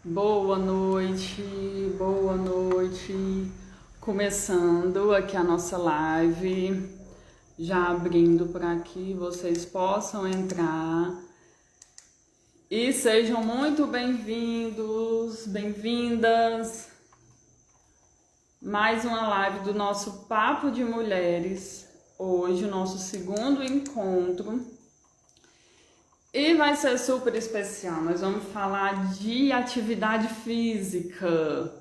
Boa noite, boa noite. Começando aqui a nossa live, já abrindo para que vocês possam entrar e sejam muito bem-vindos, bem-vindas. Mais uma live do nosso Papo de Mulheres. Hoje, o nosso segundo encontro. E vai ser super especial. Nós vamos falar de atividade física.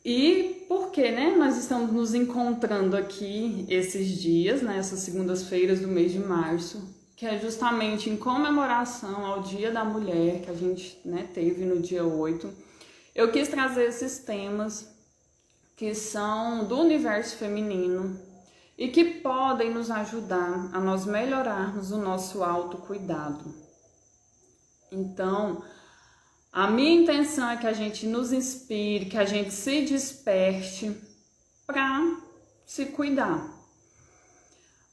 E por que, né? Nós estamos nos encontrando aqui esses dias, né? Essas segundas-feiras do mês de março, que é justamente em comemoração ao Dia da Mulher, que a gente, né, teve no dia 8. Eu quis trazer esses temas que são do universo feminino e que podem nos ajudar a nós melhorarmos o nosso autocuidado. Então, a minha intenção é que a gente nos inspire, que a gente se desperte para se cuidar,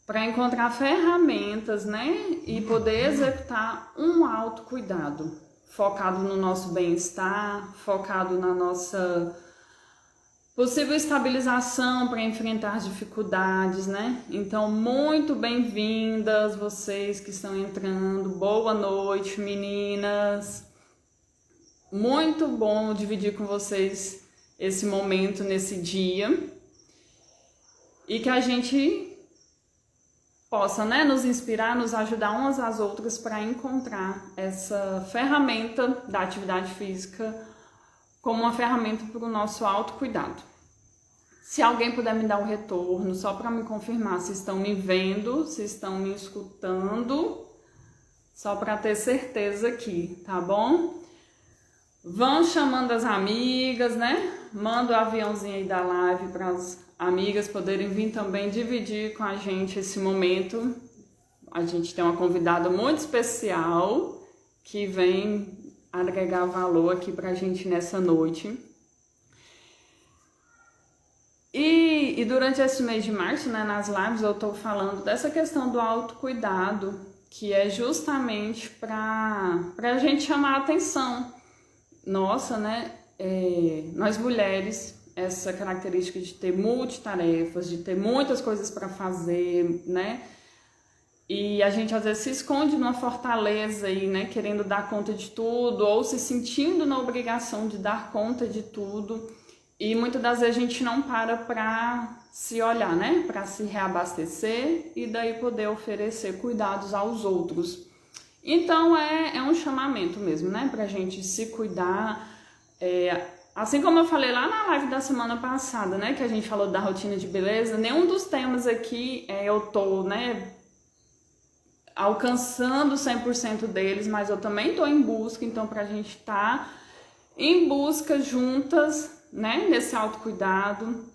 para encontrar ferramentas, né, e poder executar um autocuidado, focado no nosso bem-estar, focado na nossa possível estabilização para enfrentar dificuldades, né? Então, muito bem-vindas vocês que estão entrando. Boa noite, meninas. Muito bom dividir com vocês esse momento nesse dia e que a gente possa, né, nos inspirar, nos ajudar umas às outras para encontrar essa ferramenta da atividade física como uma ferramenta para o nosso autocuidado. Se alguém puder me dar um retorno, só para me confirmar se estão me vendo, se estão me escutando, só para ter certeza aqui, tá bom? Vão chamando as amigas, né? Manda o aviãozinho aí da live para as amigas poderem vir também dividir com a gente esse momento. A gente tem uma convidada muito especial que vem agregar valor aqui para a gente nessa noite. E durante esse mês de março, né, nas lives, eu estou falando dessa questão do autocuidado, que é justamente para a gente chamar a atenção. Nossa, né? Nós mulheres, essa característica de ter multitarefas, de ter muitas coisas para fazer, né? E a gente às vezes se esconde numa fortaleza aí, né? Querendo dar conta de tudo, ou se sentindo na obrigação de dar conta de tudo. E muitas das vezes a gente não para se olhar, né? Para se reabastecer e daí poder oferecer cuidados aos outros. Então é um chamamento mesmo, né? Pra gente se cuidar. Assim como eu falei lá na live da semana passada, né? Que a gente falou da rotina de beleza, nenhum dos temas aqui eu tô, né, alcançando 100% deles, mas eu também tô em busca, então pra gente estar em busca juntas, né? Nesse autocuidado,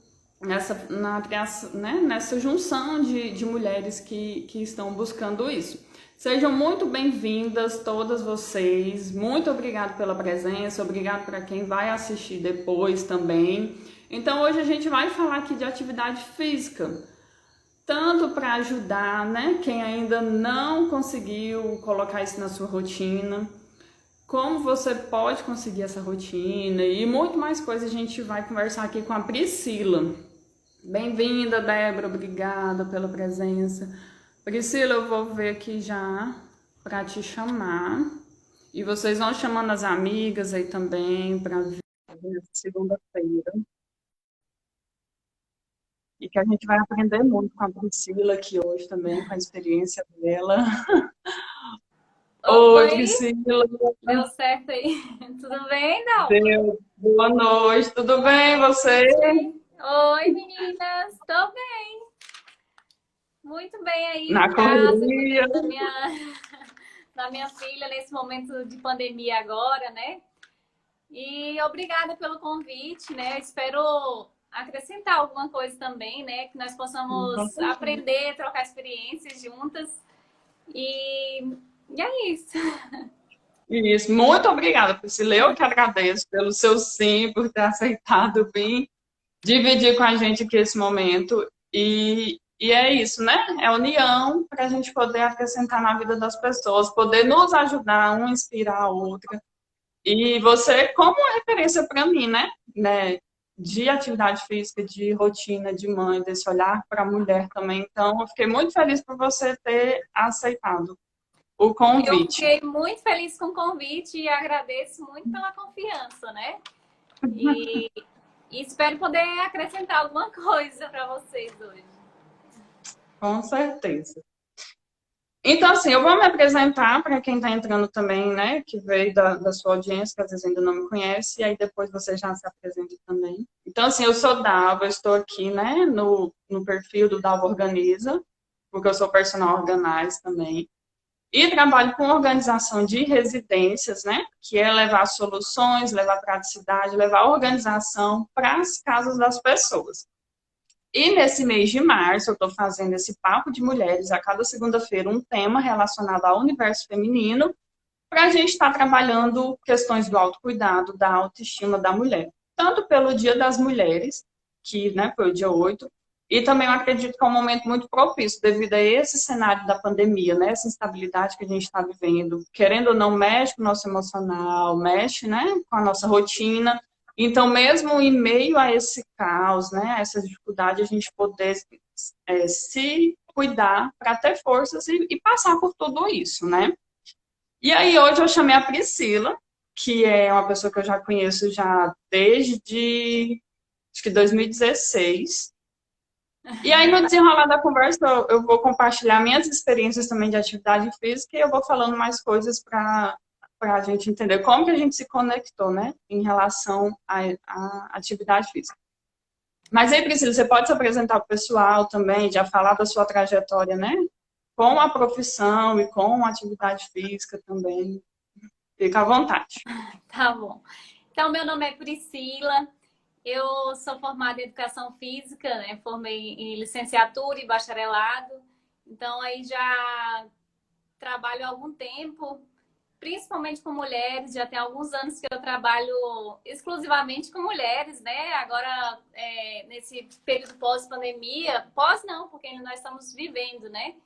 nessa junção de mulheres que estão buscando isso. Sejam muito bem-vindas todas vocês, muito obrigado pela presença, obrigado para quem vai assistir depois também. Então hoje a gente vai falar aqui de atividade física, tanto para ajudar, né, quem ainda não conseguiu colocar isso na sua rotina, como você pode conseguir essa rotina e muito mais coisas a gente vai conversar aqui com a Priscila. Bem-vinda, Débora, obrigada pela presença. Priscila, eu vou ver aqui já para te chamar. E vocês vão chamando as amigas aí também para vir segunda-feira. E que a gente vai aprender muito com a Priscila aqui hoje também, com a experiência dela. Oi, Oi, Priscila. deu certo aí. Tudo bem, Dalva? Deus, boa noite. Tudo bem, Boa você? noite. Oi, meninas. Tô bem, muito bem aí Na em casa, correria. cuidando da minha filha nesse momento de pandemia agora, né? E obrigada pelo convite, né? Espero acrescentar alguma coisa também, né? Que nós Com possamos certeza. aprender, trocar experiências juntas. E, e é isso. Isso, muito obrigada, Priscila. Eu que agradeço pelo seu sim, por ter aceitado vir dividir com a gente aqui esse momento. E é isso, né? É união para a gente poder acrescentar na vida das pessoas, poder nos ajudar, um inspirar a outra. E você, como referência para mim, né? De atividade física, de rotina, de mãe, desse olhar para a mulher também. Então, eu fiquei muito feliz por você ter aceitado o Eu convite. fiquei muito feliz com o convite e agradeço muito pela confiança, né? E, e espero poder acrescentar alguma coisa para vocês hoje. Com certeza. Então, assim, eu vou me apresentar para quem está entrando também, né, que veio da sua audiência, que às vezes ainda não me conhece, e aí depois você já se apresenta também. Então, assim, eu sou Dalva, eu estou aqui, né, no perfil do Dalva Organiza, porque eu sou personal organizer também, e trabalho com organização de residências, né, que é levar soluções, levar praticidade, levar organização para as casas das pessoas. E nesse mês de março, eu estou fazendo esse papo de mulheres, a cada segunda-feira, um tema relacionado ao universo feminino, para a gente estar trabalhando questões do autocuidado, da autoestima da mulher. Tanto pelo Dia das Mulheres, que né, foi o dia 8, e também eu acredito que é um momento muito propício, devido a esse cenário da pandemia, né, essa instabilidade que a gente está vivendo. Querendo ou não, mexe com o nosso emocional, mexe né, com a nossa rotina. Então, mesmo em meio a esse caos, né, a essa dificuldade, a gente poder se cuidar para ter forças e passar por tudo isso, né? E aí, hoje eu chamei a Priscila, que é uma pessoa que eu já conheço já desde, acho que 2016. E aí, no desenrolar da conversa, eu vou compartilhar minhas experiências também de atividade física e eu vou falando mais coisas para a gente entender como que a gente se conectou, né, em relação à atividade física. Mas aí, Priscila, você pode se apresentar para o pessoal também, já falar da sua trajetória, né, com a profissão e com a atividade física também. Fica à vontade. Tá bom. Então, meu nome é Priscila, eu sou formada em Educação Física, né? Formei em licenciatura e bacharelado. Então, aí já trabalho há algum tempo, principalmente com mulheres. Já tem alguns anos que eu trabalho exclusivamente com mulheres, né? Agora, nesse período pós-pandemia, pós não, porque ainda nós estamos vivendo, né?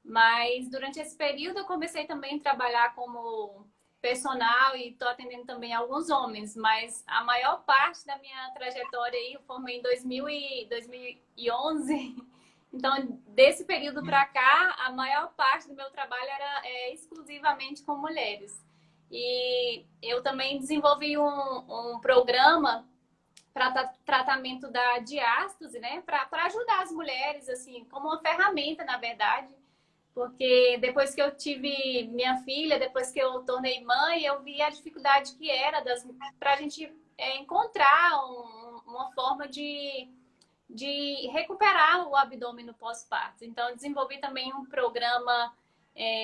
Mas durante esse período eu comecei também a trabalhar como personal e estou atendendo também alguns homens, mas a maior parte da minha trajetória aí eu formei em 2011. Então, desse período para cá, a maior parte do meu trabalho era exclusivamente com mulheres. E eu também desenvolvi um programa para tratamento da diástase, né? Para ajudar as mulheres, assim, como uma ferramenta, na verdade. Porque depois que eu tive minha filha, depois que eu tornei mãe, eu vi a dificuldade que era para a gente encontrar uma forma de recuperar o abdômen no pós-parto. Então, eu desenvolvi também um programa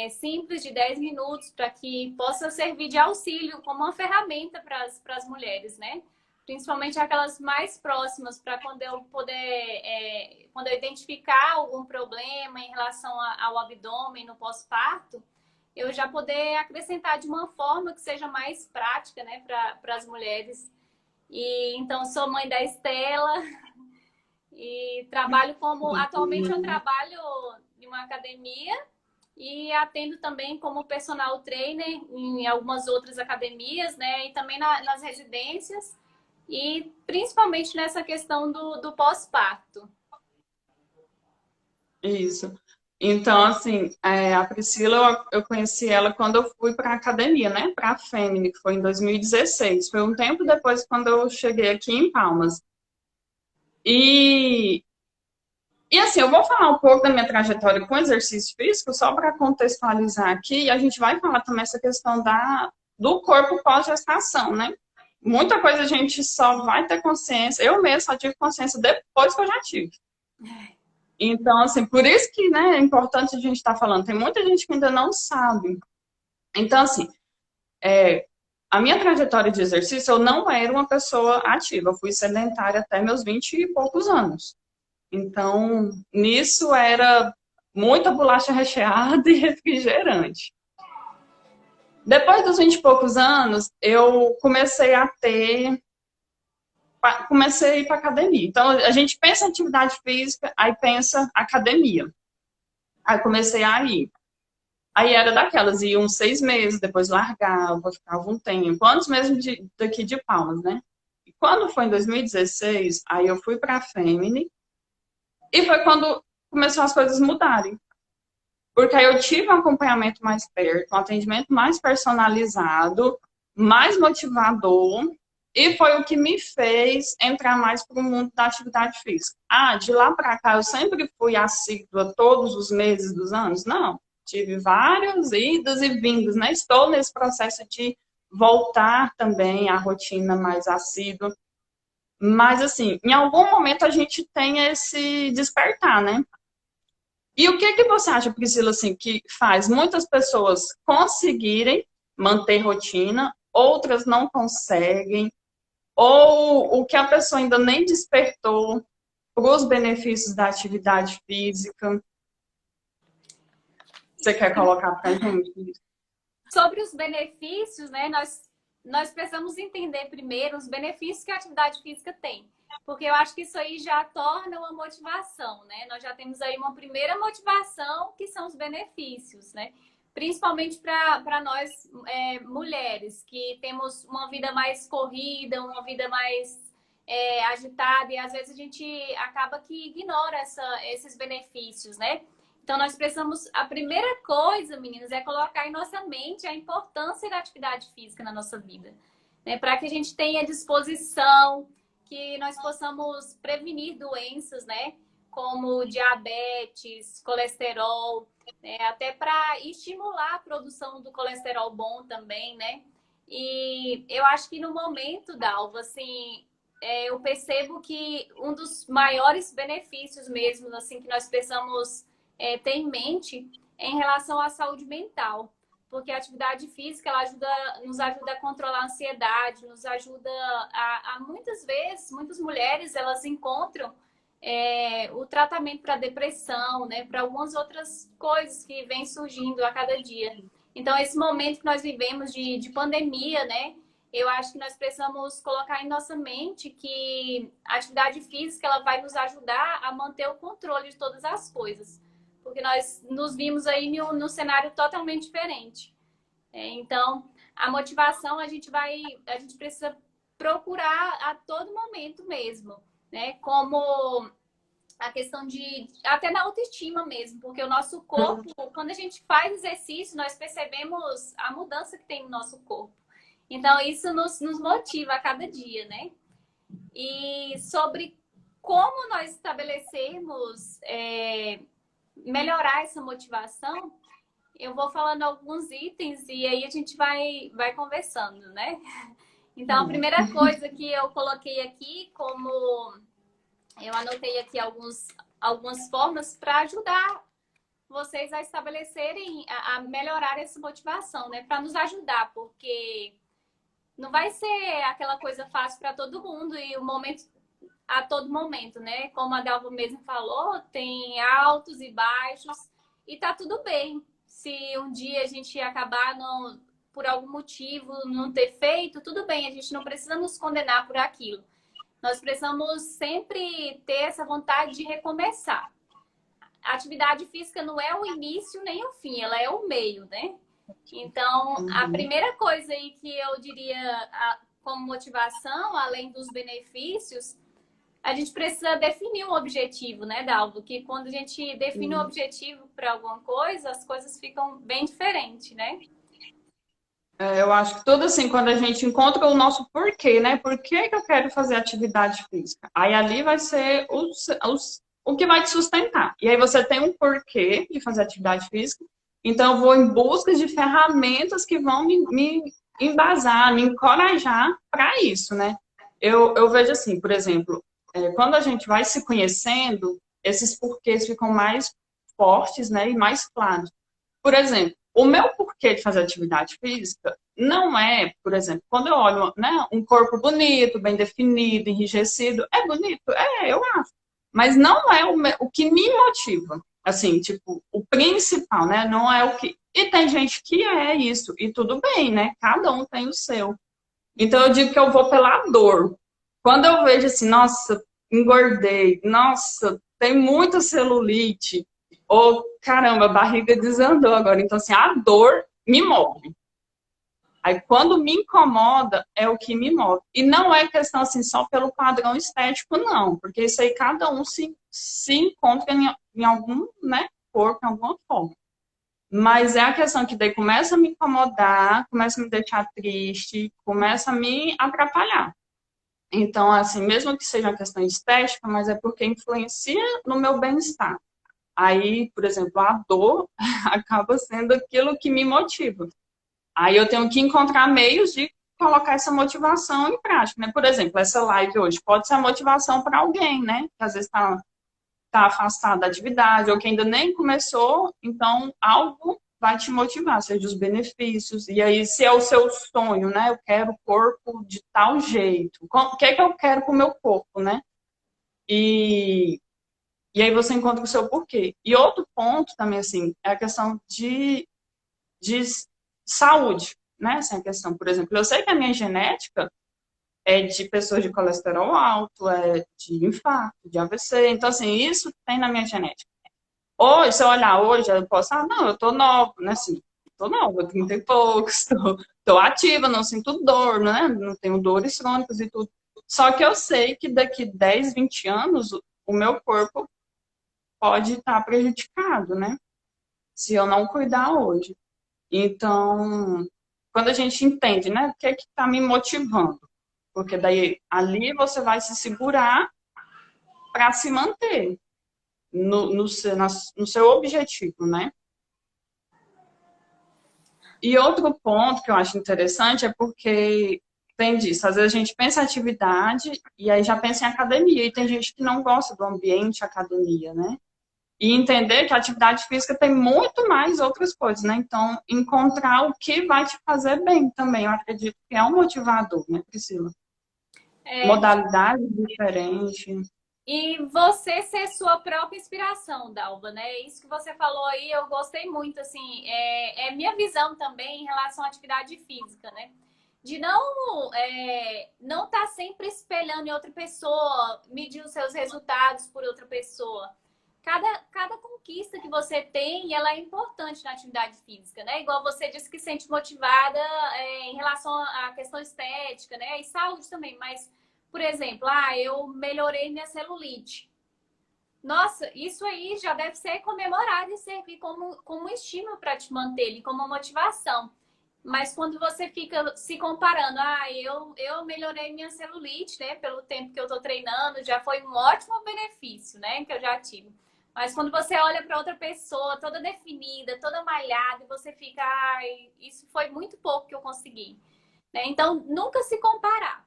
simples de 10 minutos para que possa servir de auxílio como uma ferramenta para as mulheres, né? Principalmente aquelas mais próximas, para quando eu puder, quando eu identificar algum problema em relação ao abdômen no pós-parto, eu já poder acrescentar de uma forma que seja mais prática, né, para as mulheres. E então sou mãe da Estela e trabalho atualmente eu trabalho em uma academia e atendo também como personal trainer em algumas outras academias, né, e também nas residências. E principalmente nessa questão do pós-parto. Isso. Então, assim, a Priscila, eu conheci ela quando eu fui para a academia, né? Para a Femini, que foi em 2016. Foi um tempo depois quando eu cheguei aqui em Palmas. E, e assim, eu vou falar um pouco da minha trajetória com exercício físico, só para contextualizar aqui, e a gente vai falar também essa questão do corpo pós-gestação, né? Muita coisa a gente só vai ter consciência. Eu mesma só tive consciência depois que eu já tive. Então, assim, por isso que né, é importante a gente estar falando. Tem muita gente que ainda não sabe. Então, assim, a minha trajetória de exercício, eu não era uma pessoa ativa. Eu fui sedentária até meus 20 e poucos anos. Então, nisso era muita bolacha recheada e refrigerante. Depois dos 20 e poucos anos, eu comecei a ir para academia. Então, a gente pensa em atividade física, aí pensa academia. Aí comecei a ir. Aí era daquelas, iam 6 meses, depois largava, ficava um tempo, antes mesmo daqui de Palmas, né? E quando foi em 2016, aí eu fui para a Femini, e foi quando começou as coisas mudarem. Porque aí eu tive um acompanhamento mais perto, um atendimento mais personalizado, mais motivador, e foi o que me fez entrar mais para o mundo da atividade física. Ah, de lá para cá eu sempre fui assídua todos os meses dos anos? Não. Tive vários idas e vindas, né? Estou nesse processo de voltar também à rotina mais assídua. Mas, assim, em algum momento a gente tem esse despertar, né? E o que que você acha, Priscila, assim, que faz muitas pessoas conseguirem manter rotina, outras não conseguem, ou o que a pessoa ainda nem despertou para os benefícios da atividade física? Você quer colocar para a gente? Sobre os benefícios, né, nós precisamos entender primeiro os benefícios que a atividade física tem. Porque eu acho que isso aí já torna uma motivação, né? Nós já temos aí uma primeira motivação, que são os benefícios, né? Principalmente para nós mulheres, que temos uma vida mais corrida, uma vida mais agitada, e às vezes a gente acaba que ignora esses benefícios, né? Então, nós precisamos, a primeira coisa, meninas, é colocar em nossa mente a importância da atividade física na nossa vida, né? Para que a gente tenha disposição, que nós possamos prevenir doenças, né? Como diabetes, colesterol, né? Até para estimular a produção do colesterol bom também, né? E eu acho que no momento, Dalva, assim, eu percebo que um dos maiores benefícios mesmo, assim, que nós precisamos ter em mente em relação à saúde mental, porque a atividade física ela nos ajuda a controlar a ansiedade, nos ajuda a muitas vezes, muitas mulheres elas encontram o tratamento para depressão, né, para algumas outras coisas que vêm surgindo a cada dia. Então, esse momento que nós vivemos de pandemia, né, eu acho que nós precisamos colocar em nossa mente que a atividade física ela vai nos ajudar a manter o controle de todas as coisas. Porque nós nos vimos aí num cenário totalmente diferente. Então, a motivação a gente precisa procurar a todo momento mesmo, né? Como a questão até na autoestima mesmo, porque o nosso corpo, quando a gente faz exercício, nós percebemos a mudança que tem no nosso corpo. Então, isso nos motiva a cada dia, né? E sobre como nós estabelecermos melhorar essa motivação, eu vou falando alguns itens e aí a gente vai conversando, né? Então, a primeira coisa que eu coloquei aqui, como eu anotei aqui algumas formas para ajudar vocês a estabelecerem, a melhorar essa motivação, né? Para nos ajudar, porque não vai ser aquela coisa fácil para todo mundo e o momento a todo momento, né? Como a Dalva mesmo falou, tem altos e baixos e tá tudo bem. Se um dia a gente acabar por algum motivo não ter feito, tudo bem, a gente não precisa nos condenar por aquilo. Nós precisamos sempre ter essa vontade de recomeçar. A atividade física não é o início nem o fim, ela é o meio, né? Então, a primeira coisa aí que eu diria como motivação, além dos benefícios, a gente precisa definir um objetivo, né, Dalvo? Que quando a gente define um objetivo para alguma coisa, as coisas ficam bem diferentes, né? Eu acho que tudo assim, quando a gente encontra o nosso porquê, né? Por que que eu quero fazer atividade física? Aí ali vai ser o que vai te sustentar. E aí você tem um porquê de fazer atividade física, então eu vou em busca de ferramentas que vão me embasar, me encorajar para isso, né? Eu vejo assim, por exemplo, quando a gente vai se conhecendo, esses porquês ficam mais fortes, né, e mais claros. Por exemplo, o meu porquê de fazer atividade física não é, por exemplo, quando eu olho, né, um corpo bonito, bem definido, enrijecido, é bonito? Eu acho. Mas não é o que me motiva. Assim, tipo, o principal, né, não é o que... E tem gente que é isso, e tudo bem, né, cada um tem o seu. Então eu digo que eu vou pela dor. Quando eu vejo assim, nossa, engordei, nossa, tem muita celulite, ou caramba, a barriga desandou agora. Então, assim, a dor me move. Aí, quando me incomoda, é o que me move. E não é questão, assim, só pelo padrão estético, não. Porque isso aí, cada um se encontra em algum, né, corpo, em alguma forma. Mas é a questão que daí começa a me incomodar, começa a me deixar triste, começa a me atrapalhar. Então, assim, mesmo que seja uma questão estética, mas é porque influencia no meu bem-estar. Aí, por exemplo, a dor acaba sendo aquilo que me motiva. Aí eu tenho que encontrar meios de colocar essa motivação em prática, né? Por exemplo, essa live hoje pode ser a motivação para alguém, né? Que às vezes tá afastado da atividade ou que ainda nem começou, então algo vai te motivar, seja os benefícios. E aí, se é o seu sonho, né? Eu quero o corpo de tal jeito. O que é que eu quero com o meu corpo, né? E, e aí você encontra o seu porquê. E outro ponto também, assim, é a questão de saúde, né? Assim, a questão, por exemplo, eu sei que a minha genética é de pessoas de colesterol alto, é de infarto, de AVC, então, assim, isso tem na minha genética. Hoje, se eu olhar hoje, eu posso, não, eu tô nova, né, assim, tô nova, 30 e poucos, tô ativa, não sinto dor, né, não tenho dores crônicas e tudo. Só que eu sei que daqui 10, 20 anos, o meu corpo pode estar prejudicado, né, se eu não cuidar hoje. Então, quando a gente entende, né, o que é que está me motivando, porque daí ali você vai se segurar para se manter no seu objetivo, né? E outro ponto que eu acho interessante é porque tem disso, às vezes a gente pensa em atividade e aí já pensa em academia, e tem gente que não gosta do ambiente academia, né? E entender que a atividade física tem muito mais outras coisas, né? Então, encontrar o que vai te fazer bem também, eu acredito que é um motivador, né, Priscila? É, Modalidade diferente. e você ser sua própria inspiração, Dalva, né? Isso que você falou aí, eu gostei muito, assim, é minha visão também em relação à atividade física, né? De não estar sempre espelhando em outra pessoa, medir os seus resultados por outra pessoa. Cada conquista que você tem, ela é importante na atividade física, né? Igual você disse que se sente motivada em relação à questão estética, né? E saúde também, mas, por exemplo, eu melhorei minha celulite. Nossa, isso aí já deve ser comemorado e servir como estímulo para te manter, e como motivação. Mas quando você fica se comparando, eu melhorei minha celulite, né? Pelo tempo que eu tô treinando, já foi um ótimo benefício, né? Que eu já tive. Mas quando você olha para outra pessoa, toda definida, toda malhada, e você fica, isso foi muito pouco que eu consegui. Né? Então, nunca se comparar.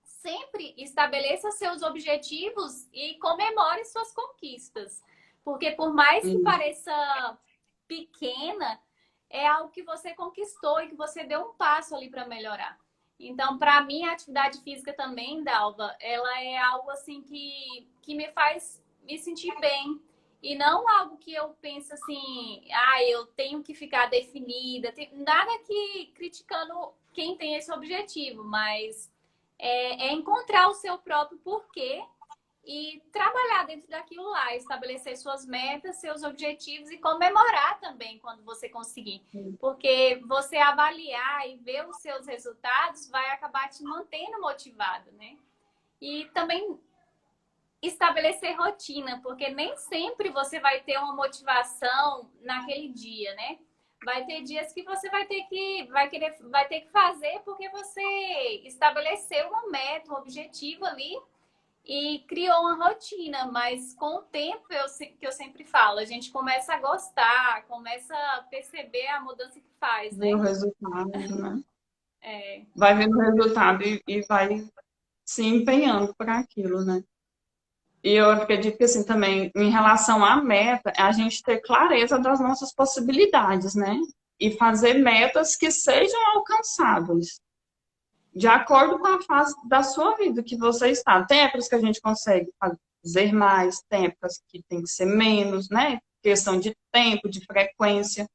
Sempre estabeleça seus objetivos e comemore suas conquistas. Porque por mais que pareça pequena, é algo que você conquistou e que você deu um passo ali para melhorar. Então, para mim, a atividade física também, Dalva, ela é algo assim que me faz me sentir bem. E não algo que eu penso assim, eu tenho que ficar definida. Nada que criticando quem tem esse objetivo, mas é encontrar o seu próprio porquê e trabalhar dentro daquilo lá, estabelecer suas metas, seus objetivos e comemorar também quando você conseguir. Porque você avaliar e ver os seus resultados vai acabar te mantendo motivado, né? E também estabelecer rotina, porque nem sempre você vai ter uma motivação naquele dia, né? Vai ter dias que você vai ter que fazer porque você estabeleceu uma meta, um objetivo ali e criou uma rotina, mas com o tempo, que eu sempre falo, a gente começa a gostar, começa a perceber a mudança que faz, né? Ver o resultado, né? É. Vai vendo o resultado e vai se empenhando para aquilo, né? E eu acredito que, assim, também, em relação à meta, é a gente ter clareza das nossas possibilidades, né? E fazer metas que sejam alcançáveis, de acordo com a fase da sua vida que você está. Tem épocas que a gente consegue fazer mais, tem épocas que tem que ser menos, né? Questão de tempo, de frequência.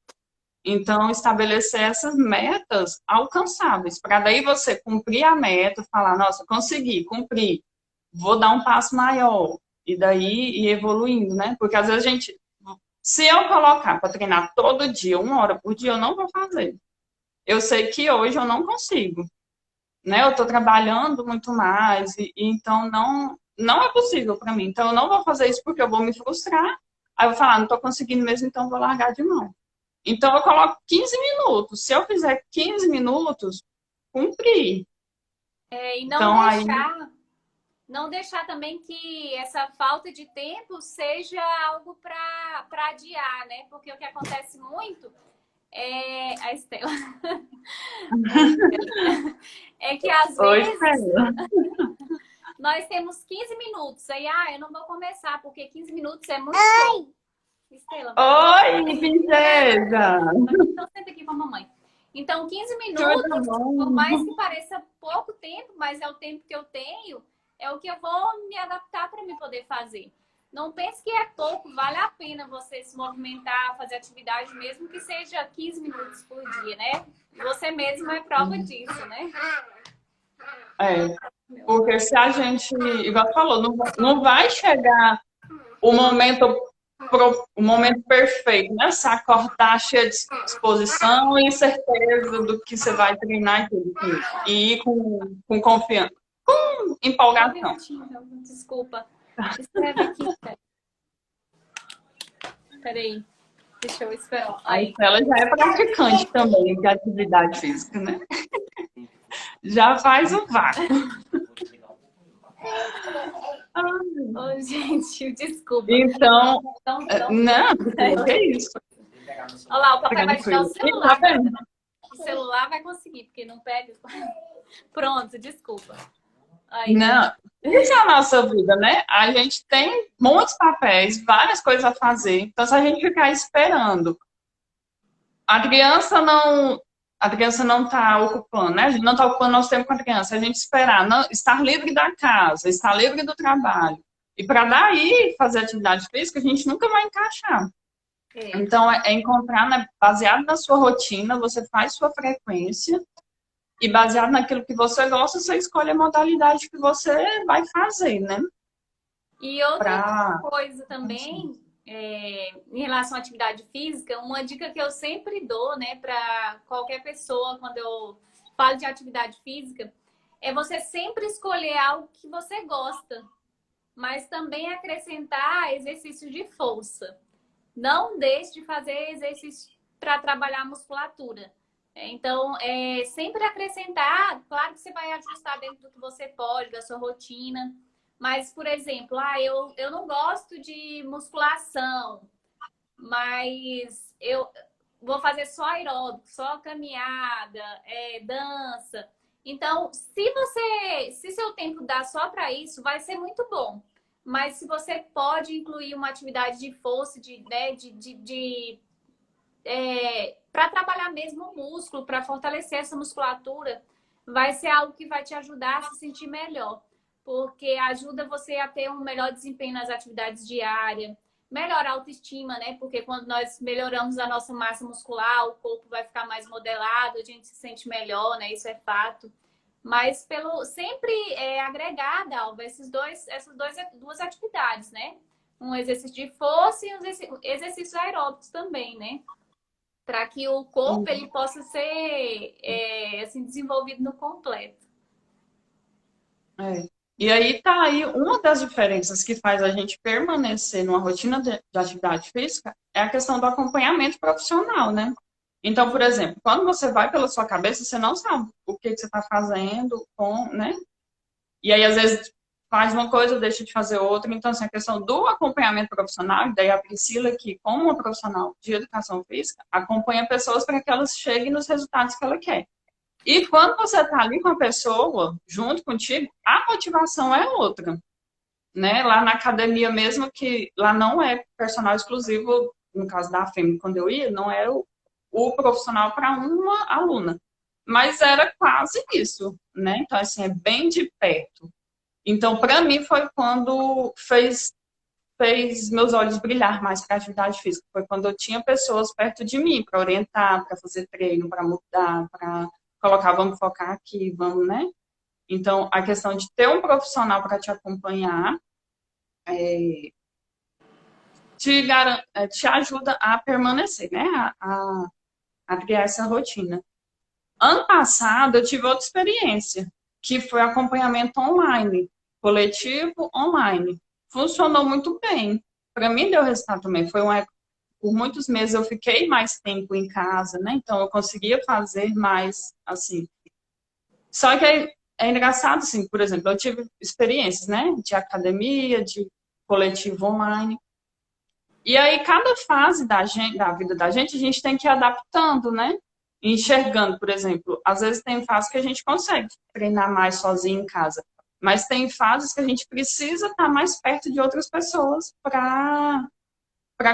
Então, estabelecer essas metas alcançáveis, para daí você cumprir a meta, falar, nossa, consegui, cumpri, vou dar um passo maior, e daí ir evoluindo, né? Porque às vezes a gente Se eu colocar para treinar todo dia, 1 hora por dia, eu não vou fazer. Eu sei que hoje eu não consigo, né? Eu estou trabalhando muito mais, então não é possível para mim. Então eu não vou fazer isso porque eu vou me frustrar. Aí eu vou falar, não estou conseguindo mesmo, então eu vou largar de mão. Então eu coloco 15 minutos. Se eu fizer 15 minutos, cumpri. E Então aí não deixar também que essa falta de tempo seja algo para adiar, né? Porque o que acontece muito é a Estela. É que às Oi, vezes Estela. nós temos 15 minutos. Aí, eu não vou começar, porque 15 minutos é muito pouco. Estela, Oi, princesa! então senta aqui com a mamãe. Então, 15 Tudo minutos, por bom? mais que pareça pouco tempo, mas é o tempo que eu tenho, é o que eu vou me adaptar para me poder fazer. Não pense que é pouco, vale a pena você se movimentar, fazer atividade, mesmo que seja 15 minutos por dia, né? Você mesmo é prova disso, né? É, porque se a gente, igual falou, não vai chegar o momento, o momento perfeito, né? Você acordar cheio de disposição e certeza do que você vai treinar e tudo. E ir com confiança, com empolgação. Desculpa. Escreve aqui. Peraí. Deixa eu esperar. Aí ela já é praticante também de atividade física, né? Já faz o vácuo. Oh, gente, desculpa. Então, não, que é isso. Olha lá, o papai vai te dar o celular. Tá vendo? O celular vai conseguir, porque não pega. Pronto, desculpa. Aí. Não, isso é a nossa vida, né? A gente tem muitos papéis, várias coisas a fazer. Então, se a gente ficar esperando, a criança não está ocupando, né? A gente não está ocupando nosso tempo com a criança. A gente esperar, estar livre da casa, estar livre do trabalho. E para daí fazer atividade física, a gente nunca vai encaixar. Então, é encontrar, né, baseado na sua rotina, você faz sua frequência e baseado naquilo que você gosta, você escolhe a modalidade que você vai fazer, né? E outra coisa também, em relação à atividade física, uma dica que eu sempre dou, né, para qualquer pessoa quando eu falo de atividade física, é você sempre escolher algo que você gosta, mas também acrescentar exercício de força. Não deixe de fazer exercício para trabalhar a musculatura. Então, sempre acrescentar, claro que você vai ajustar dentro do que você pode, da sua rotina. Mas, por exemplo, eu não gosto de musculação, mas eu vou fazer só aeróbico, só caminhada, dança. Então, se seu tempo dá só para isso, vai ser muito bom. Mas se você pode incluir uma atividade de força, para trabalhar mesmo o músculo, para fortalecer essa musculatura, vai ser algo que vai te ajudar a se sentir melhor. Porque ajuda você a ter um melhor desempenho nas atividades diárias, melhora a autoestima, né? Porque quando nós melhoramos a nossa massa muscular, o corpo vai ficar mais modelado, a gente se sente melhor, né? Isso é fato. Mas sempre agregar, Dalva, essas duas atividades, né? Um exercício de força e um exercícios aeróbicos também, né? Para que o corpo ele possa ser assim, desenvolvido no completo. E aí tá aí uma das diferenças que faz a gente permanecer numa rotina de atividade física é a questão do acompanhamento profissional, né? Então, por exemplo, quando você vai pela sua cabeça, você não sabe o que você está fazendo, né? E aí, às vezes, faz uma coisa, deixa de fazer outra. Então, assim, a questão do acompanhamento profissional, e daí a Priscila, que como uma profissional de educação física, acompanha pessoas para que elas cheguem nos resultados que ela quer. E quando você está ali com a pessoa, junto contigo, a motivação é outra. Né? Lá na academia mesmo, que lá não é personal exclusivo, no caso da FEM, quando eu ia, não era o profissional para uma aluna. Mas era quase isso, né? Então, assim, é bem de perto. Então, para mim, foi quando fez meus olhos brilhar mais para a atividade física. Foi quando eu tinha pessoas perto de mim para orientar, para fazer treino, para mudar, para colocar, vamos focar aqui, vamos, né? Então, a questão de ter um profissional para te acompanhar te ajuda a permanecer, né? A criar essa rotina. Ano passado, eu tive outra experiência, que foi acompanhamento online, coletivo online. Funcionou muito bem. Para mim, deu resultado também. Por muitos meses eu fiquei mais tempo em casa, né? Então, eu conseguia fazer mais, assim. Só que é engraçado, assim, por exemplo, eu tive experiências, né? De academia, de coletivo online. E aí, cada fase da vida da gente, a gente tem que ir adaptando, né? Enxergando, por exemplo, às vezes tem fases que a gente consegue treinar mais sozinho em casa, mas tem fases que a gente precisa estar mais perto de outras pessoas para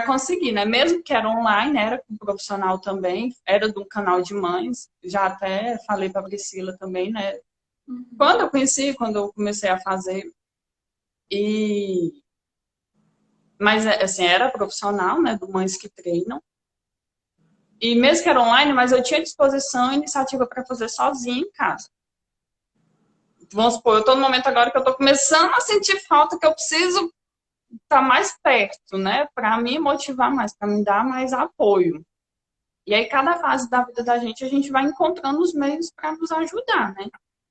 conseguir, né? Mesmo que era online, era com profissional também, era do canal de mães, já até falei para a Priscila também, né? Quando eu conheci, quando eu comecei a fazer, e mas assim, era profissional, né? Do Mães que Treinam. E mesmo que era online, mas eu tinha disposição e iniciativa para fazer sozinha em casa. Vamos supor, eu estou no momento agora que eu estou começando a sentir falta, que eu preciso estar mais perto, né? Para me motivar mais, para me dar mais apoio. E aí, cada fase da vida da gente, a gente vai encontrando os meios para nos ajudar, né?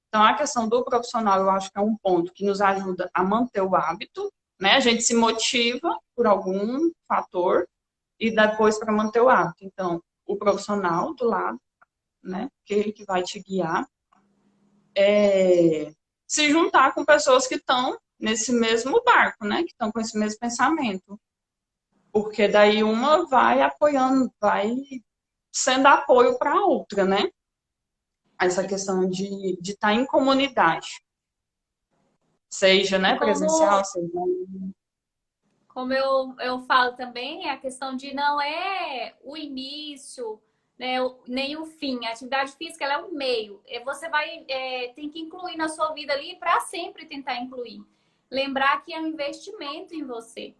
Então, a questão do profissional, eu acho que é um ponto que nos ajuda a manter o hábito, né? A gente se motiva por algum fator e depois para manter o hábito. Então, o profissional do lado, né? Aquele que vai te guiar, se juntar com pessoas que estão nesse mesmo barco, né? Que estão com esse mesmo pensamento. Porque daí uma vai apoiando, vai sendo apoio para a outra, né? Essa questão de estar em comunidade. Seja, E né, presencial, seja... como eu falo também, a questão de não é o início, né, nem o fim. A atividade física ela é um meio. Você vai tem que incluir na sua vida ali para sempre tentar incluir. Lembrar que é um investimento em você.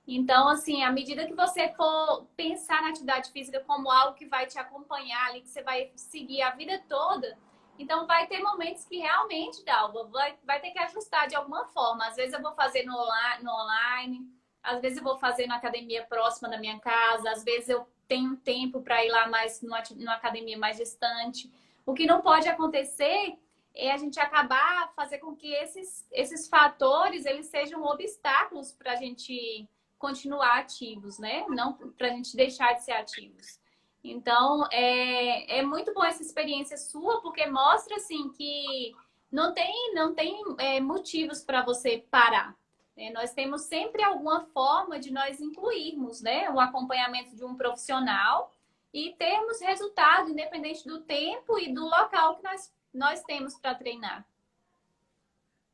Então, assim, à medida que você for pensar na atividade física como algo que vai te acompanhar ali, que você vai seguir a vida toda, então vai ter momentos que realmente, Dalva, vai ter que ajustar de alguma forma. Às vezes eu vou fazer no online, às vezes eu vou fazer na academia próxima da minha casa, às vezes eu tenho tempo para ir lá mais numa academia mais distante. O que não pode acontecer é a gente acabar fazer com que esses fatores eles sejam obstáculos para a gente continuar ativos, né? Não para a gente deixar de ser ativos. Então, é muito bom essa experiência sua, porque mostra, assim, que não tem motivos para você parar. Né? Nós temos sempre alguma forma de nós incluirmos, né? O acompanhamento de um profissional e termos resultado, independente do tempo e do local que nós temos para treinar.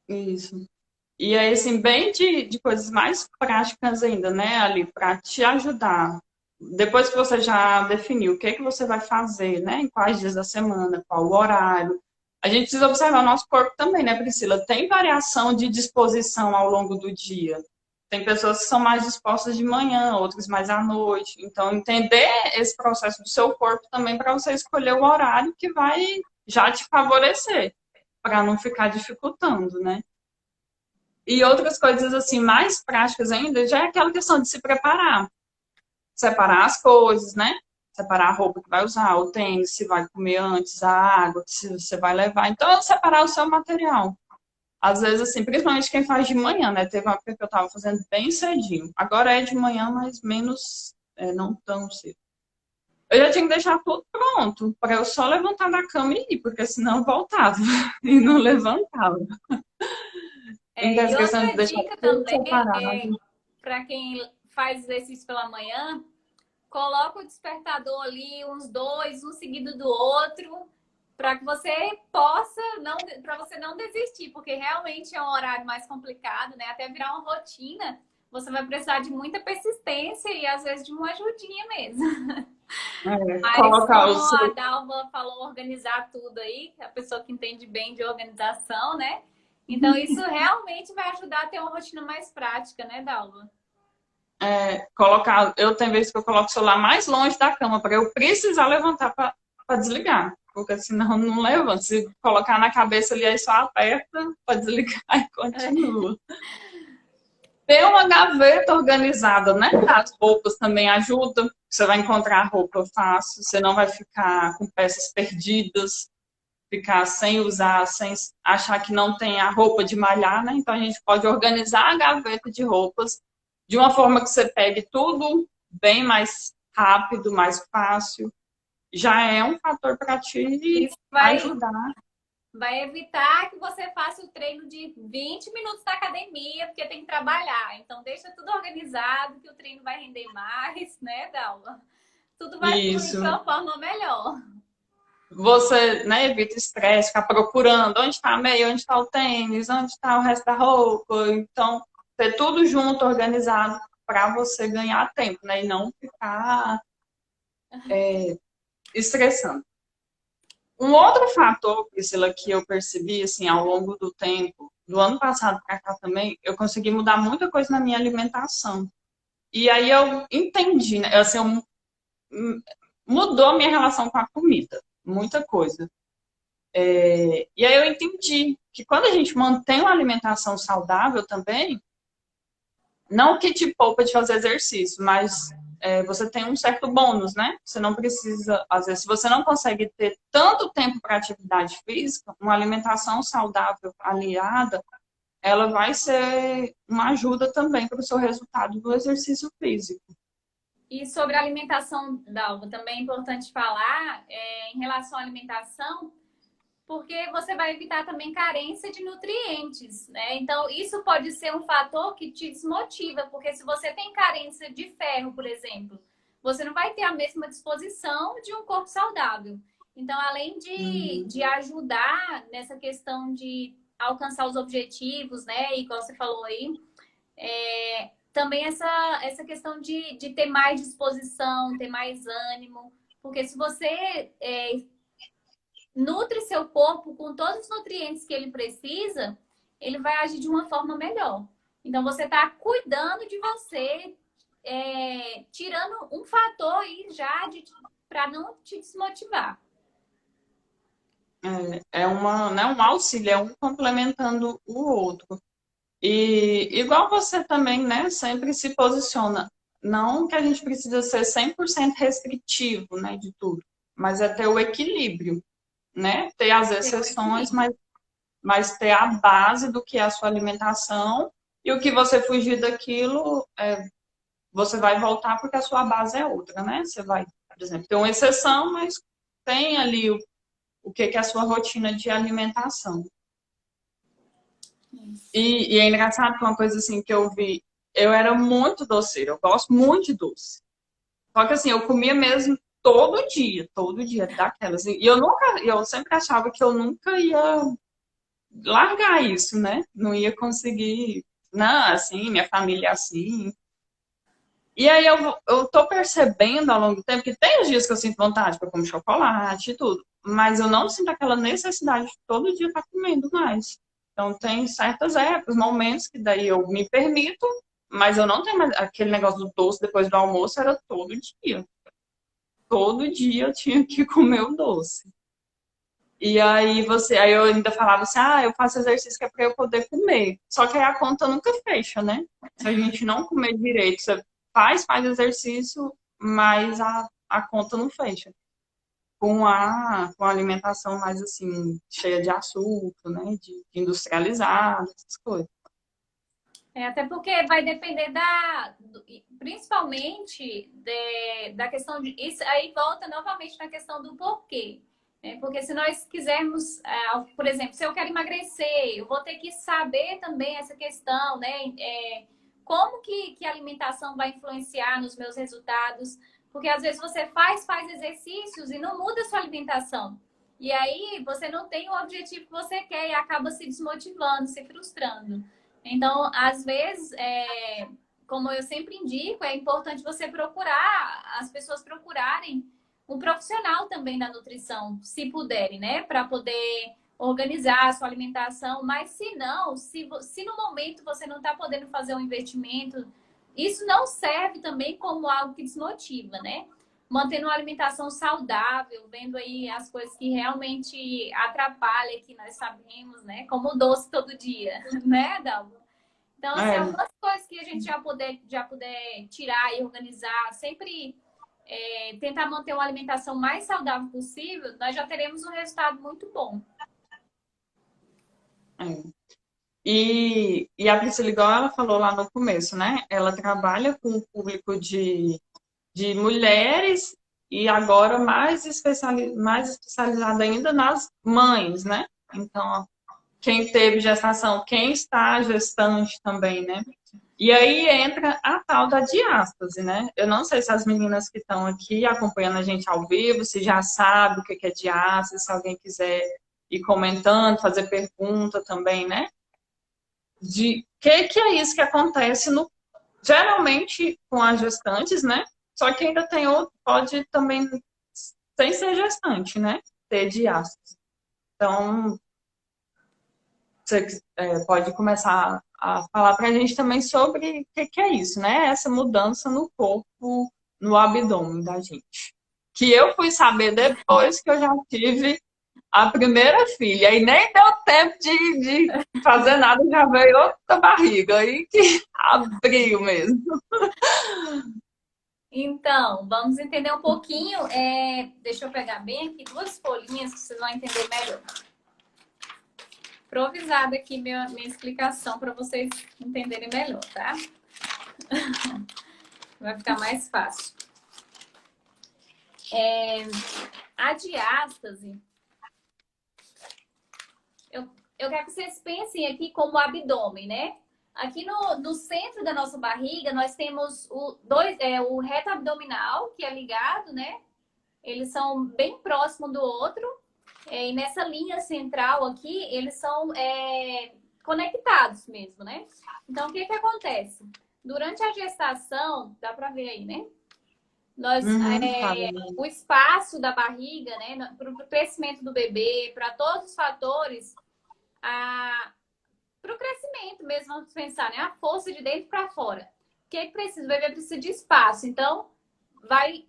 Isso. E aí, assim, bem de coisas mais práticas ainda, né, ali, para te ajudar. Depois que você já definiu o que é que você vai fazer, né, em quais dias da semana, qual o horário, a gente precisa observar o nosso corpo também, né, Priscila? Tem variação de disposição ao longo do dia. Tem pessoas que são mais dispostas de manhã, outras mais à noite. Então, entender esse processo do seu corpo também para você escolher o horário que vai já te favorecer, para não ficar dificultando, né? E outras coisas assim mais práticas ainda, já é aquela questão de se preparar. Separar as coisas, né? Separar a roupa que vai usar, o tênis, se vai comer antes, a água, se você vai levar. Então, separar o seu material. Às vezes, assim, principalmente quem faz de manhã, né? Teve uma época que eu estava fazendo bem cedinho. Agora é de manhã, mas menos, não tão cedo. Eu já tinha que deixar tudo pronto, para eu só levantar da cama e ir, porque senão eu voltava e não levantava. Então, E essa questão de outra deixar dica tudo também, separado. para quem faz exercício pela manhã, coloca o despertador ali, uns dois, um seguido do outro, para que você possa para você não desistir, porque realmente é um horário mais complicado, né? Até virar uma rotina, você vai precisar de muita persistência e às vezes de uma ajudinha mesmo. Mas Colocar como o a seu. Dalva falou, organizar tudo aí, a pessoa que entende bem de organização, né? Então isso realmente vai ajudar a ter uma rotina mais prática, né, Dalva? Colocar. Eu tenho vezes que eu coloco o celular mais longe da cama para eu precisar levantar para desligar. Porque senão não levanta. Se colocar na cabeça ali, aí só aperta para desligar e continua. Ter uma gaveta organizada, né? As roupas também ajudam. Você vai encontrar roupa fácil, você não vai ficar com peças perdidas, ficar sem usar, sem achar que não tem a roupa de malhar, né? Então a gente pode organizar a gaveta de roupas de uma forma que você pegue tudo bem mais rápido, mais fácil. Já é um fator para te Isso ajudar. vai evitar que você faça o treino de 20 minutos na academia, porque tem que trabalhar. Então, deixa tudo organizado, que o treino vai render mais, né, Dalva? Tudo vai fluir de Isso. uma forma melhor. Você, né, evita estresse, ficar procurando onde está a meia, onde está o tênis, onde está o resto da roupa. Então, ter tudo junto, organizado, para você ganhar tempo, né? E não ficar estressando. Um outro fator, Priscila, que eu percebi assim, ao longo do tempo, do ano passado para cá também, eu consegui mudar muita coisa na minha alimentação. E aí eu entendi, né? Assim, mudou a minha relação com a comida, muita coisa. E aí eu entendi que quando a gente mantém uma alimentação saudável também, não que te poupa de fazer exercício, mas você tem um certo bônus, né? Você não precisa, às vezes, se você não consegue ter tanto tempo para atividade física, uma alimentação saudável aliada, ela vai ser uma ajuda também para o seu resultado do exercício físico. E sobre a alimentação, Dalva, também é importante falar em relação à alimentação, porque você vai evitar também carência de nutrientes, né? Então, isso pode ser um fator que te desmotiva, porque se você tem carência de ferro, por exemplo, você não vai ter a mesma disposição de um corpo saudável. Então, além de ajudar nessa questão de alcançar os objetivos, né? E igual você falou aí, também essa questão de ter mais disposição, ter mais ânimo, porque se você nutre seu corpo com todos os nutrientes que ele precisa, ele vai agir de uma forma melhor. Então, você está cuidando de você, tirando um fator aí já para não te desmotivar. Né, um auxílio, é um complementando o outro. E igual você também, né, sempre se posiciona. Não que a gente precisa ser 100% restritivo, né, de tudo, mas é ter o equilíbrio, né? Ter as exceções, mas ter a base do que é a sua alimentação e o que você fugir daquilo, você vai voltar porque a sua base é outra, né? Você vai, por exemplo, ter uma exceção, mas tem ali o que é a sua rotina de alimentação. E é engraçado que uma coisa assim que eu vi, eu era muito doceira, eu gosto muito de doce. Só que assim, eu comia mesmo todo dia, daquelas. E eu sempre achava que eu nunca ia largar isso, né? Não ia conseguir, não, assim, minha família é assim. E aí eu tô percebendo ao longo do tempo que tem os dias que eu sinto vontade para comer chocolate e tudo, mas eu não sinto aquela necessidade de todo dia estar comendo mais. Então tem certas épocas, momentos que daí eu me permito, mas eu não tenho mais aquele negócio do doce depois do almoço, era todo dia. Todo dia eu tinha que comer o doce. E aí eu ainda falava assim, eu faço exercício que é para eu poder comer. Só que aí a conta nunca fecha, né? Se a gente não comer direito, você faz exercício, mas a conta não fecha. Com a alimentação mais assim, cheia de açúcar, né? De industrializado, essas coisas. Até porque vai depender principalmente da questão de. Isso aí volta novamente na questão do porquê. Porque se nós quisermos, por exemplo, se eu quero emagrecer, eu vou ter que saber também essa questão, né? Como que a alimentação vai influenciar nos meus resultados? Porque às vezes você faz exercícios e não muda a sua alimentação. E aí você não tem o objetivo que você quer e acaba se desmotivando, se frustrando. Então, às vezes, como eu sempre indico, é importante você as pessoas procurarem um profissional também da nutrição, se puderem, né? Para poder organizar a sua alimentação. Mas se não, se no momento você não está podendo fazer um investimento, isso não serve também como algo que desmotiva, né? Mantendo uma alimentação saudável, vendo aí as coisas que realmente atrapalham, que nós sabemos, né? Como o doce todo dia, né, Dalva? Então, assim, É, algumas coisas que a gente já puder tirar e organizar, sempre tentar manter uma alimentação mais saudável possível, nós já teremos um resultado muito bom. é. E a Priscila, igual ela falou lá no começo, né? Ela trabalha com o público de mulheres e agora mais especializada ainda nas mães, né? Então, quem teve gestação, quem está gestante também, né? E aí entra a tal da diástase, né? Eu não sei se as meninas que estão aqui acompanhando a gente ao vivo, se já sabe o que é diástase, se alguém quiser ir comentando, fazer pergunta também, né? De que é isso que acontece no, geralmente com as gestantes, né? Só que ainda tem outro, pode também, sem ser gestante, né? Ter diástase. Então, você pode começar a falar para a gente também sobre o que é isso, né? Essa mudança no corpo, no abdômen da gente. Que eu fui saber depois que eu já tive a primeira filha. E nem deu tempo de fazer nada, já veio outra barriga. Aí que abriu mesmo. Então, vamos entender um pouquinho. Deixa eu pegar bem aqui duas folhinhas que vocês vão entender melhor. Improvisada aqui minha explicação para vocês entenderem melhor, tá? Vai ficar mais fácil. A diástase, eu quero que vocês pensem aqui como abdômen, né? Aqui no centro da nossa barriga, nós temos o reto abdominal, que é ligado, né? Eles são bem próximos do outro. E nessa linha central aqui, eles são conectados mesmo, né? Então, o que acontece? Durante a gestação, dá pra ver aí, né? O espaço da barriga, né? Para o crescimento do bebê, para todos os fatores, para o crescimento mesmo, vamos pensar, né? A força de dentro para fora. O que precisa? O bebê precisa de espaço. Então, vai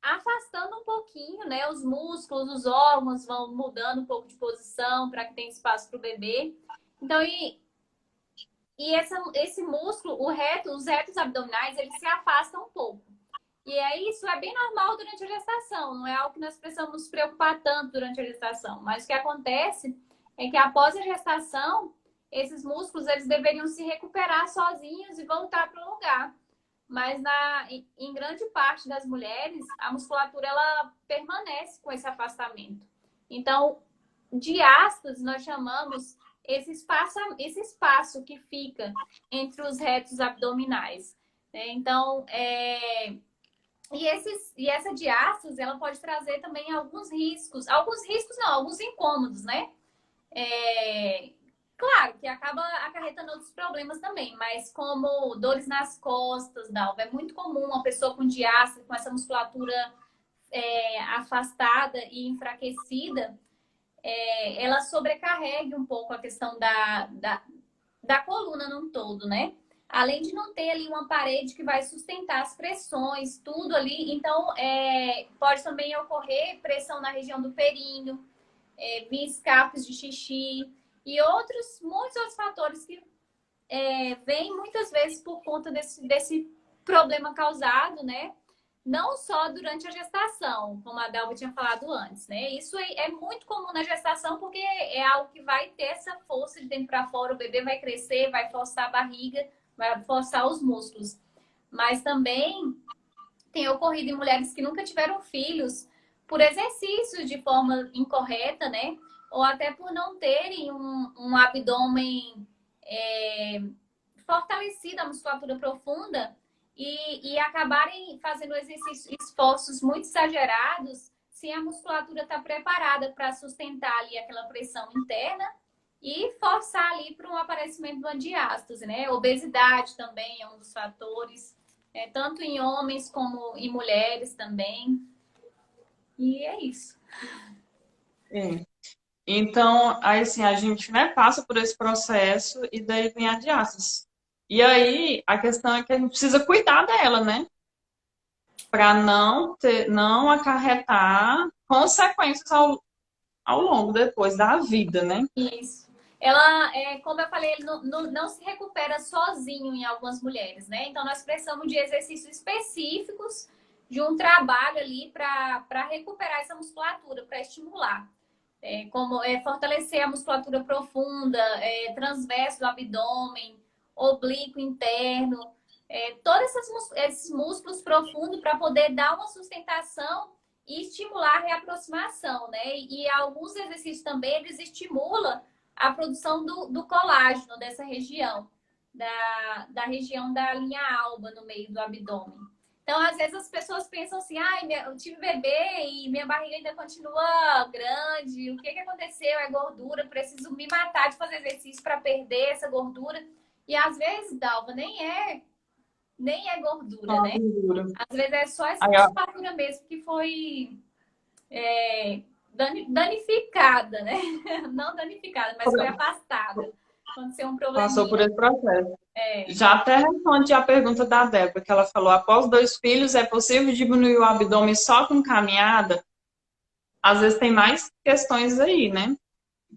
afastando um pouquinho, né? Os músculos, os órgãos vão mudando um pouco de posição para que tenha espaço para o bebê. Então, esse músculo, os retos abdominais, eles se afastam um pouco. E aí, isso é bem normal durante a gestação, não é algo que nós precisamos nos preocupar tanto durante a gestação. Mas o que acontece é que após a gestação, esses músculos eles deveriam se recuperar sozinhos e voltar para o lugar. Mas em grande parte das mulheres, a musculatura ela permanece com esse afastamento. Então, diástase nós chamamos esse espaço que fica entre os retos abdominais. Então, essa diástase ela pode trazer também alguns riscos não, alguns incômodos, né? Claro que acaba acarretando outros problemas também, mas como dores nas costas, Dalva, é muito comum uma pessoa com diástase, com essa musculatura afastada e enfraquecida, ela sobrecarregue um pouco a questão da coluna num todo, né? Além de não ter ali uma parede que vai sustentar as pressões, tudo ali. Então, pode também ocorrer pressão na região do períneo, vir escapes de xixi e muitos outros fatores que vêm muitas vezes por conta desse problema causado, né? Não só durante a gestação, como a Dalva tinha falado antes, né? Isso é muito comum na gestação porque é algo que vai ter essa força de dentro para fora, o bebê vai crescer, vai forçar a barriga, vai forçar os músculos. Mas também tem ocorrido em mulheres que nunca tiveram filhos por exercícios de forma incorreta, né? Ou até por não terem um abdômen fortalecido, a musculatura profunda, e acabarem fazendo esforços muito exagerados sem a musculatura estar preparada para sustentar ali aquela pressão interna e forçar ali para um aparecimento de uma diástase, né? Obesidade também é um dos fatores, tanto em homens como em mulheres também. E é isso. Então, aí assim, a gente, né, passa por esse processo e daí vem a diástase. E aí, a questão é que a gente precisa cuidar dela, né? Para não acarretar consequências ao longo depois da vida, né? Isso. ela, como eu falei, ele não se recupera sozinho em algumas mulheres, né? Então, nós precisamos de exercícios específicos, de um trabalho ali para recuperar essa musculatura, para estimular. Como fortalecer a musculatura profunda, transverso do abdômen, oblíquo interno, todos esses músculos profundos para poder dar uma sustentação e estimular a reaproximação, né? E alguns exercícios também, eles estimulam a produção do colágeno dessa região, da região da linha alba no meio do abdômen. Então, às vezes as pessoas pensam assim, ai, eu tive bebê e minha barriga ainda continua grande, o que que aconteceu? É gordura, preciso me matar de fazer exercício para perder essa gordura. E às vezes, Dalva, nem é gordura, Uma né? gordura. Às vezes é só essa Aí, ó, musculatura mesmo que foi danificada, né? Não danificada, mas foi afastada. Aconteceu um passou por probleminha. esse processo. É. Já até responde a pergunta da Débora, que ela falou, após 2 filhos, é possível diminuir o abdômen só com caminhada? Às vezes tem mais questões aí, né?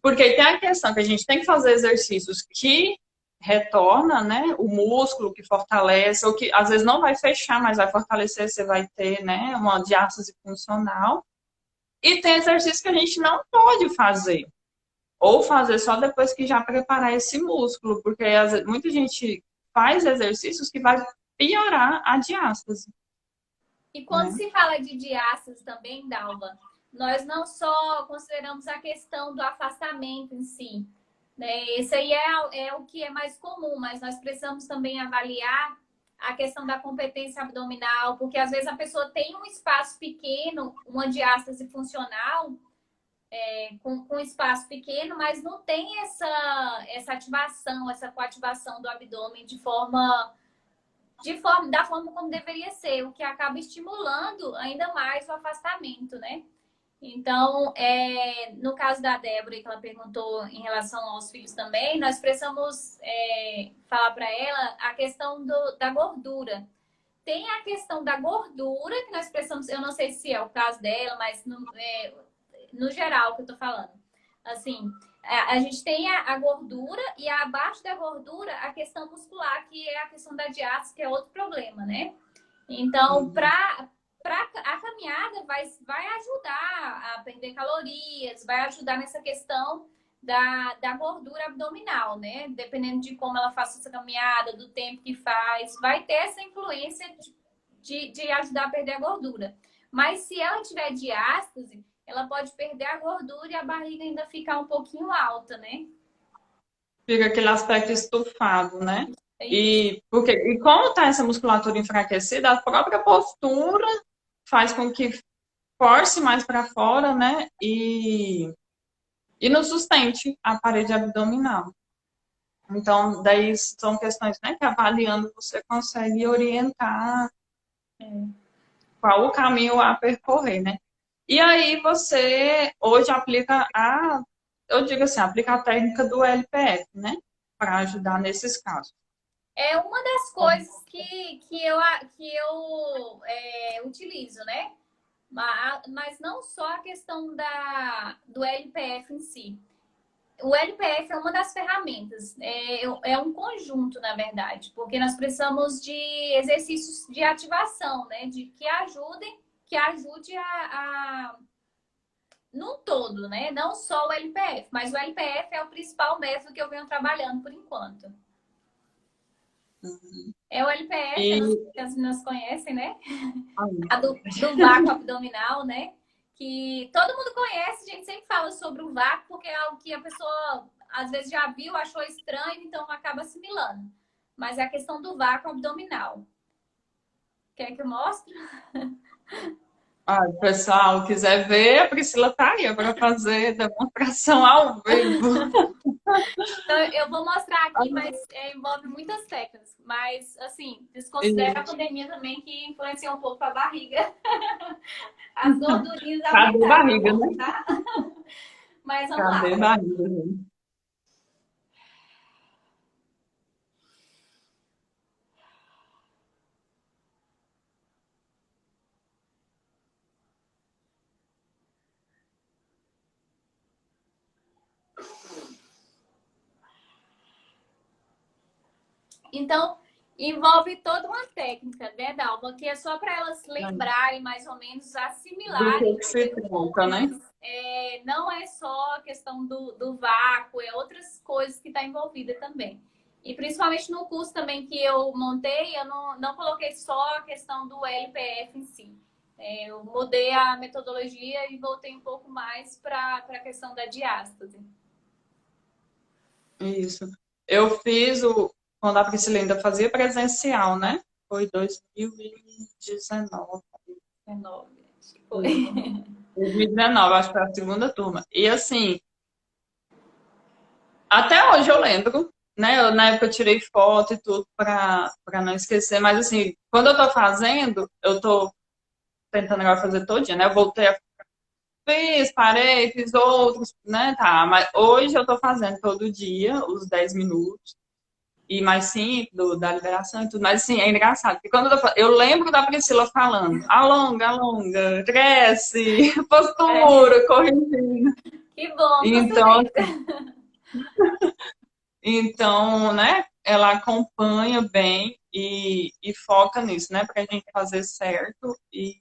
Porque tem a questão que a gente tem que fazer exercícios que retorna, né, o músculo, que fortalece, ou que às vezes não vai fechar, mas vai fortalecer, você vai ter, né, uma diástase funcional. E tem exercícios que a gente não pode fazer, ou fazer só depois que já preparar esse músculo, porque às vezes, muita gente faz exercícios que vai piorar a diástase, E quando né? se fala de diástase também, Dalva, nós não só consideramos a questão do afastamento em si, né? Esse aí é o que é mais comum, mas nós precisamos também avaliar a questão da competência abdominal, porque às vezes a pessoa tem um espaço pequeno, uma diástase funcional, com espaço pequeno, mas não tem essa ativação, essa coativação do abdômen da forma como deveria ser, o que acaba estimulando ainda mais o afastamento, né? Então, no caso da Débora, que ela perguntou em relação aos filhos também, nós precisamos falar para ela a questão da gordura. Tem a questão da gordura que nós precisamos, eu não sei se é o caso dela, mas no geral que eu tô falando. Assim, a gente tem a gordura e abaixo da gordura a questão muscular, que é a questão da diástase, que é outro problema, né? Então, a caminhada vai ajudar a perder calorias, vai ajudar nessa questão da gordura abdominal, né? Dependendo de como ela faz essa caminhada, do tempo que faz, vai ter essa influência de ajudar a perder a gordura. Mas se ela tiver diástase, ela pode perder a gordura e a barriga ainda ficar um pouquinho alta, né? Fica aquele aspecto estufado, né? É isso. E como está essa musculatura enfraquecida, a própria postura faz com que force mais para fora, né? E não sustente a parede abdominal. Então, daí são questões, né, que avaliando você consegue orientar qual o caminho a percorrer, né? E aí você hoje eu digo assim, aplica a técnica do LPF, né? Para ajudar nesses casos. É uma das coisas que eu utilizo, né? Mas não só a questão do LPF em si. O LPF é uma das ferramentas, é um conjunto, na verdade, porque nós precisamos de exercícios de ativação, né? Que ajude num todo, né? Não só o LPF, mas o LPF é o principal método que eu venho trabalhando por enquanto. É o LPF, eu não sei E se as meninas conhecem, né? A do vácuo abdominal, né? Que todo mundo conhece, a gente sempre fala sobre o vácuo, porque é algo que a pessoa às vezes já viu, achou estranho, então acaba assimilando. Mas é a questão do vácuo abdominal. Quer que eu mostre? o pessoal quiser ver, a Priscila tá aí para fazer demonstração ao vivo. Então, eu vou mostrar aqui, mas envolve muitas técnicas. Mas, assim, desconsidera a pandemia também, que influenciou um pouco a barriga. As gordurinhas Cadê aumentaram um barriga, né? pouco, tá? Mas vamos Cadê lá. barriga, né? Então, envolve toda uma técnica, né, Dalma, que é só para elas Né? lembrarem, mais ou menos, Do assimilarem o que se primeiro trata, ponto, né? mas não é só a questão do vácuo, é outras coisas que está envolvida também. E principalmente no curso também que eu montei, eu não coloquei só a questão do LPF em si. Eu mudei a metodologia e voltei um pouco mais para a questão da diástase. Isso. Eu fiz quando a Priscila ainda fazia presencial, né? Foi 2019. 19, acho que foi. Foi. 2019, acho que foi a segunda turma. E assim, até hoje eu lembro, né? Na época eu tirei foto e tudo para não esquecer, mas assim, quando eu tô fazendo, eu tô tentando agora fazer todo dia, né? Eu voltei a fiz, parei, fiz outros, né? Tá, mas hoje eu tô fazendo todo dia os 10 minutos. E mais cinco da liberação e tudo. Mas assim, é engraçado, porque quando eu lembro da Priscila falando, alonga, alonga, cresce, É, postura, corrigindo. que bom, tô Então, sabendo. então, né, ela acompanha bem e foca nisso, né, pra gente fazer certo e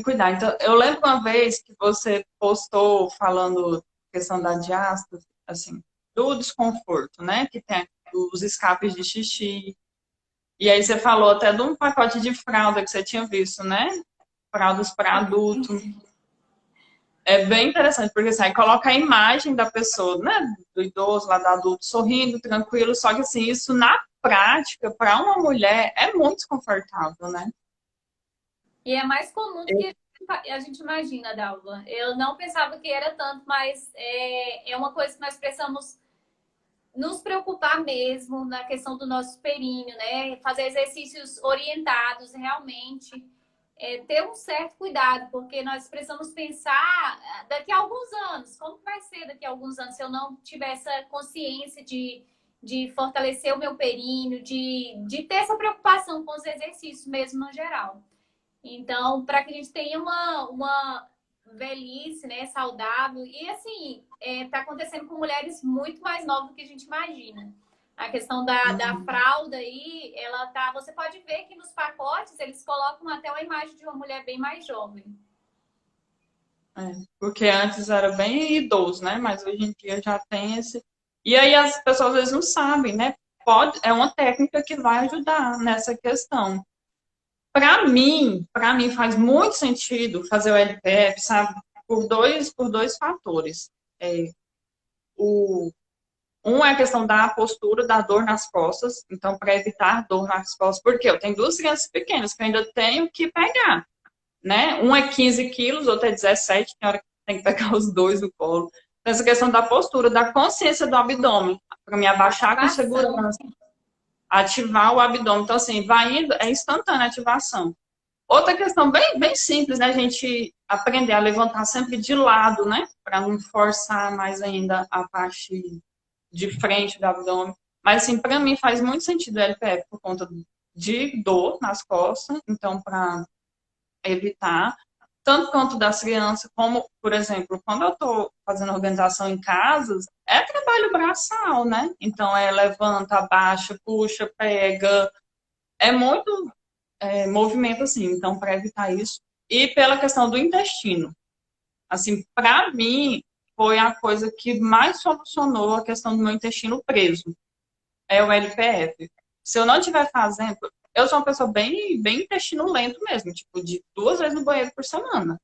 cuidar. Então, eu lembro uma vez que você postou falando questão da diástase, assim, do desconforto, né, que tem os escapes de xixi. E aí você falou até de um pacote de fralda que você tinha visto, né? Fraldas para adulto. É bem interessante, porque assim, aí coloca a imagem da pessoa, né? Do idoso lá, do adulto, sorrindo, tranquilo. Só que assim, isso na prática, para uma mulher, é muito desconfortável, né? E é mais comum do que a gente imagina, Dalva. Eu não pensava que era tanto, mas é uma coisa que nós precisamos nos preocupar mesmo na questão do nosso períneo, né? Fazer exercícios orientados realmente. Ter um certo cuidado, porque nós precisamos pensar daqui a alguns anos, como vai ser daqui a alguns anos se eu não tiver essa consciência de fortalecer o meu períneo, de ter essa preocupação com os exercícios mesmo no geral. Então, para que a gente tenha uma velhice, né, saudável. E assim, tá acontecendo com mulheres muito mais novas do que a gente imagina. A questão da fralda aí, ela tá. Você pode ver que nos pacotes eles colocam até uma imagem de uma mulher bem mais jovem. É, porque antes era bem idoso, né? Mas hoje em dia já tem esse. E aí as pessoas às vezes não sabem, né? É uma técnica que vai ajudar nessa questão. Para mim faz muito sentido fazer o LPF, sabe? Por dois fatores. É, o, um é a questão da postura, da dor nas costas, então para evitar dor nas costas, porque eu tenho duas crianças pequenas que eu ainda tenho que pegar, né? Um é 15 quilos, outro é 17, tem hora que tem que pegar os dois no colo. Então, essa questão da postura, da consciência do abdômen, para me abaixar com Ativação. segurança, ativar o abdômen. Então, assim, vai indo, é instantânea a ativação. Outra questão bem, bem simples, né? A gente aprender a levantar sempre de lado, né? Para não forçar mais ainda a parte de frente do abdômen. Mas, assim, para mim faz muito sentido o LPF por conta de dor nas costas. Então, para evitar, tanto quanto das crianças, como, por exemplo, quando eu estou fazendo organização em casas, é trabalho braçal, né? Então, levanta, abaixa, puxa, pega. É muito movimento assim, então, para evitar isso. E pela questão do intestino. Assim, para mim, foi a coisa que mais solucionou a questão do meu intestino preso. É o LPF. Se eu não estiver fazendo, eu sou uma pessoa bem, bem intestino lento mesmo, tipo, de 2 vezes no banheiro por semana.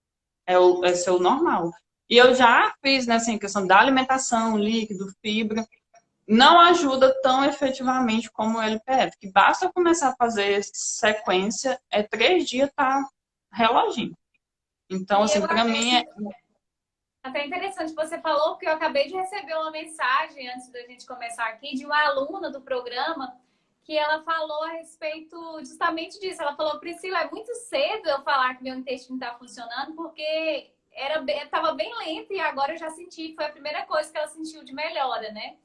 É o normal. E eu já fiz, né, assim, questão da alimentação, líquido, fibra, não ajuda tão efetivamente como o LPF, que basta começar a fazer sequência, 3 dias tá reloginho. Então, E assim, eu para mim acho até interessante que você falou, porque eu acabei de receber uma mensagem antes da gente começar aqui de uma aluna do programa que ela falou a respeito justamente disso. Ela falou, Priscila, é muito cedo eu falar que meu intestino está funcionando, porque estava bem lento e agora eu já senti, foi a primeira coisa que ela sentiu de melhora, né?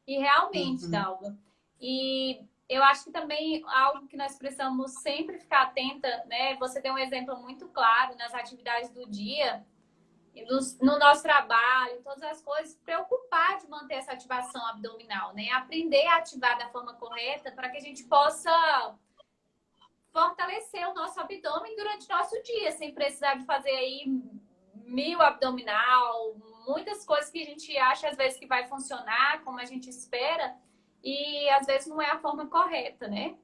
E realmente, uhum, Dalva. E eu acho que também algo que nós precisamos sempre ficar atenta, né? Você deu um exemplo muito claro nas atividades do dia no nosso trabalho, em todas as coisas, preocupar de manter essa ativação abdominal, né? Aprender a ativar da forma correta para que a gente possa fortalecer o nosso abdômen durante o nosso dia, sem precisar de fazer aí 1000 abdominal, muitas coisas que a gente acha às vezes que vai funcionar como a gente espera e às vezes não é a forma correta, né?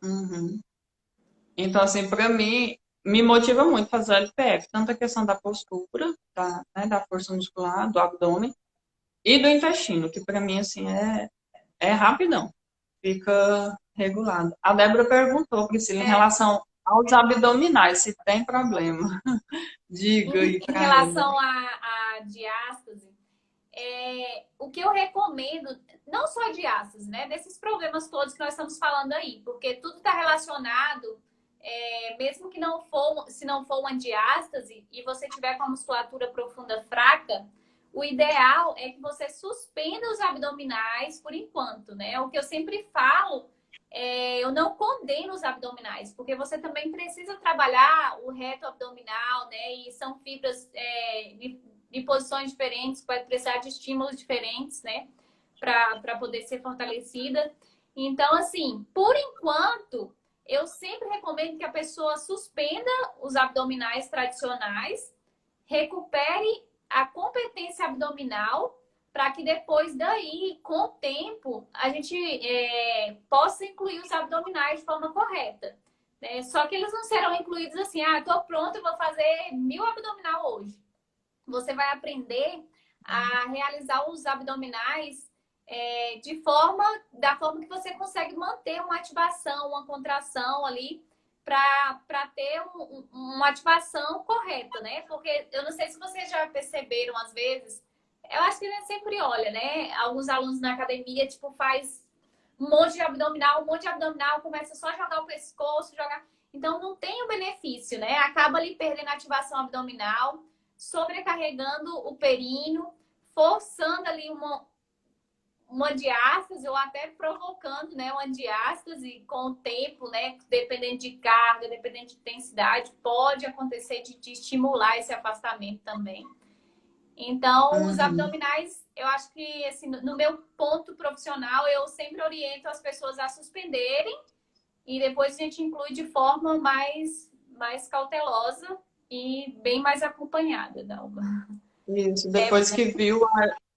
Uhum. Então, assim, para mim, me motiva muito fazer LPF, tanto a questão da postura, da força muscular, do abdômen e do intestino, que para mim, assim, é rapidão, fica regulado. A Débora perguntou, Priscila, em É, relação aos abdominais, se tem problema. Diga aí em para ela. relação à diástase, o que eu recomendo, não só a diástase, né? Desses problemas todos que nós estamos falando aí, porque tudo está relacionado, mesmo que não for, se não for uma diástase e você tiver com a musculatura profunda fraca, o ideal é que você suspenda os abdominais por enquanto, né? O que eu sempre falo eu não condeno os abdominais, porque você também precisa trabalhar o reto abdominal, né? E são fibras de posições diferentes, vai precisar de estímulos diferentes, né? Para poder ser fortalecida. Então, assim, por enquanto, eu sempre recomendo que a pessoa suspenda os abdominais tradicionais, recupere a competência abdominal para que depois daí, com o tempo, a gente possa incluir os abdominais de forma correta. Né? Só que eles não serão incluídos assim, estou pronto, eu vou fazer 1000 abdominal hoje. Você vai aprender a realizar os abdominais da forma que você consegue manter uma ativação, uma contração ali para ter uma ativação correta, né? Porque eu não sei se vocês já perceberam às vezes, eu acho que a gente sempre olha, né? Alguns alunos na academia, tipo, faz um monte de abdominal, começa só a jogar o pescoço, jogar. Então não tem o benefício, né? Acaba ali perdendo a ativação abdominal, sobrecarregando o períneo, forçando ali uma diástase ou até provocando, né, uma diástase com o tempo, né, dependendo de carga, dependendo de intensidade, pode acontecer de estimular esse afastamento também. Então, os Uhum. abdominais, eu acho que, assim, no meu ponto profissional, eu sempre oriento as pessoas a suspenderem e depois a gente inclui de forma mais cautelosa e bem mais acompanhada, Dalma. Isso, É, depois que viu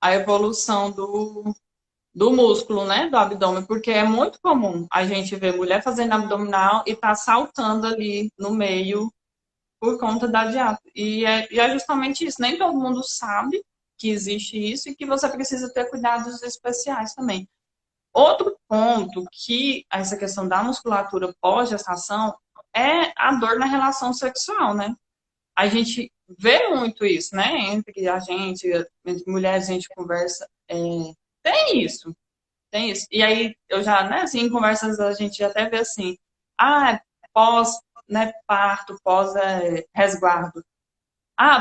a evolução do músculo, né, do abdômen, porque é muito comum a gente ver mulher fazendo abdominal e tá saltando ali no meio por conta da dieta. E é justamente isso, nem todo mundo sabe que existe isso e que você precisa ter cuidados especiais também. Outro ponto que essa questão da musculatura pós-gestação é a dor na relação sexual, né? A gente vê muito isso, né? Entre a gente, entre mulheres, a gente conversa. Tem isso, tem isso. E aí, eu já, né, assim, em conversas a gente até vê assim, pós, né, parto, pós resguardo.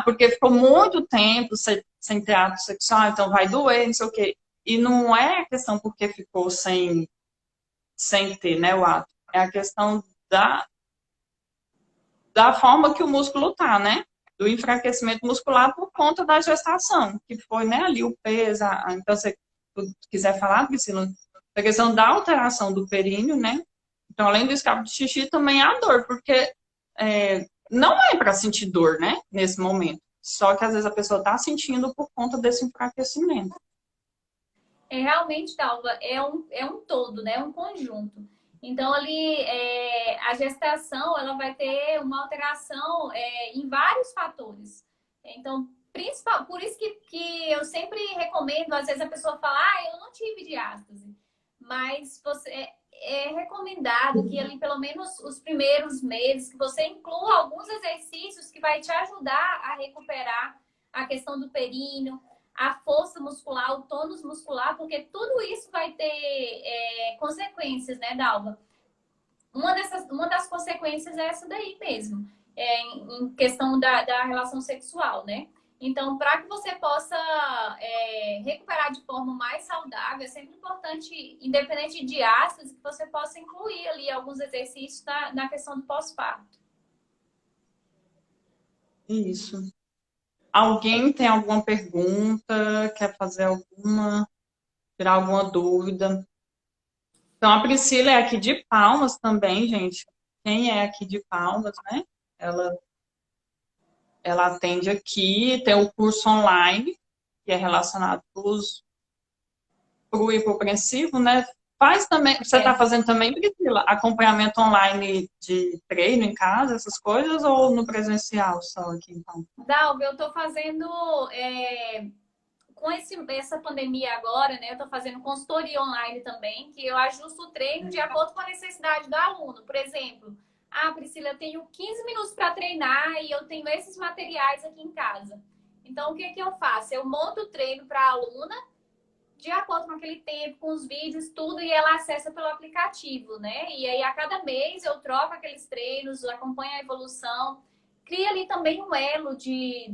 Porque ficou muito tempo sem ter ato sexual, então vai doer, não sei o quê. E não é a questão porque ficou sem ter, né, o ato. É a questão da forma que o músculo tá, né? Do enfraquecimento muscular por conta da gestação, que foi, né, ali o peso. Então, se tu quiser falar, Priscila, a questão da alteração do períneo, né? Então, além do escape de xixi, também há dor, porque não é para sentir dor, né, nesse momento. Só que às vezes a pessoa está sentindo por conta desse enfraquecimento. realmente, Dalva, é um todo, né? Um conjunto. Então, ali, a gestação, ela vai ter uma alteração em vários fatores. Então, por isso que eu sempre recomendo, às vezes a pessoa fala, eu não tive diástase. Mas é recomendado que ali, pelo menos os primeiros meses, que você inclua alguns exercícios que vai te ajudar a recuperar a questão do períneo, a força muscular, o tônus muscular, porque tudo isso vai ter consequências, né, Dalva? Uma das consequências é essa daí mesmo, em questão da relação sexual, né? Então, para que você possa recuperar de forma mais saudável, é sempre importante, independente de diástase, que você possa incluir ali alguns exercícios na questão do pós-parto. Isso. alguém tem alguma pergunta, quer fazer alguma, tirar alguma dúvida? Então, a Priscila é aqui de Palmas também, gente. Quem é aqui de Palmas, né? Ela, ela atende aqui, tem o curso online, que é relacionado para o hipopreensivo, né? Faz também, você está fazendo também, Priscila, acompanhamento online de treino em casa, essas coisas, ou no presencial só aqui, então? Dalva, eu estou fazendo, com essa pandemia agora, né? Eu estou fazendo consultoria online também, que eu ajusto o treino de acordo com a necessidade do aluno. Por exemplo, Priscila, eu tenho 15 minutos para treinar e eu tenho esses materiais aqui em casa. Então, o que que eu faço? Eu monto o treino para a aluna de acordo com aquele tempo, com os vídeos, tudo, e ela acessa pelo aplicativo, né? E aí, a cada mês, eu troco aqueles treinos, acompanho a evolução, cria ali também um elo de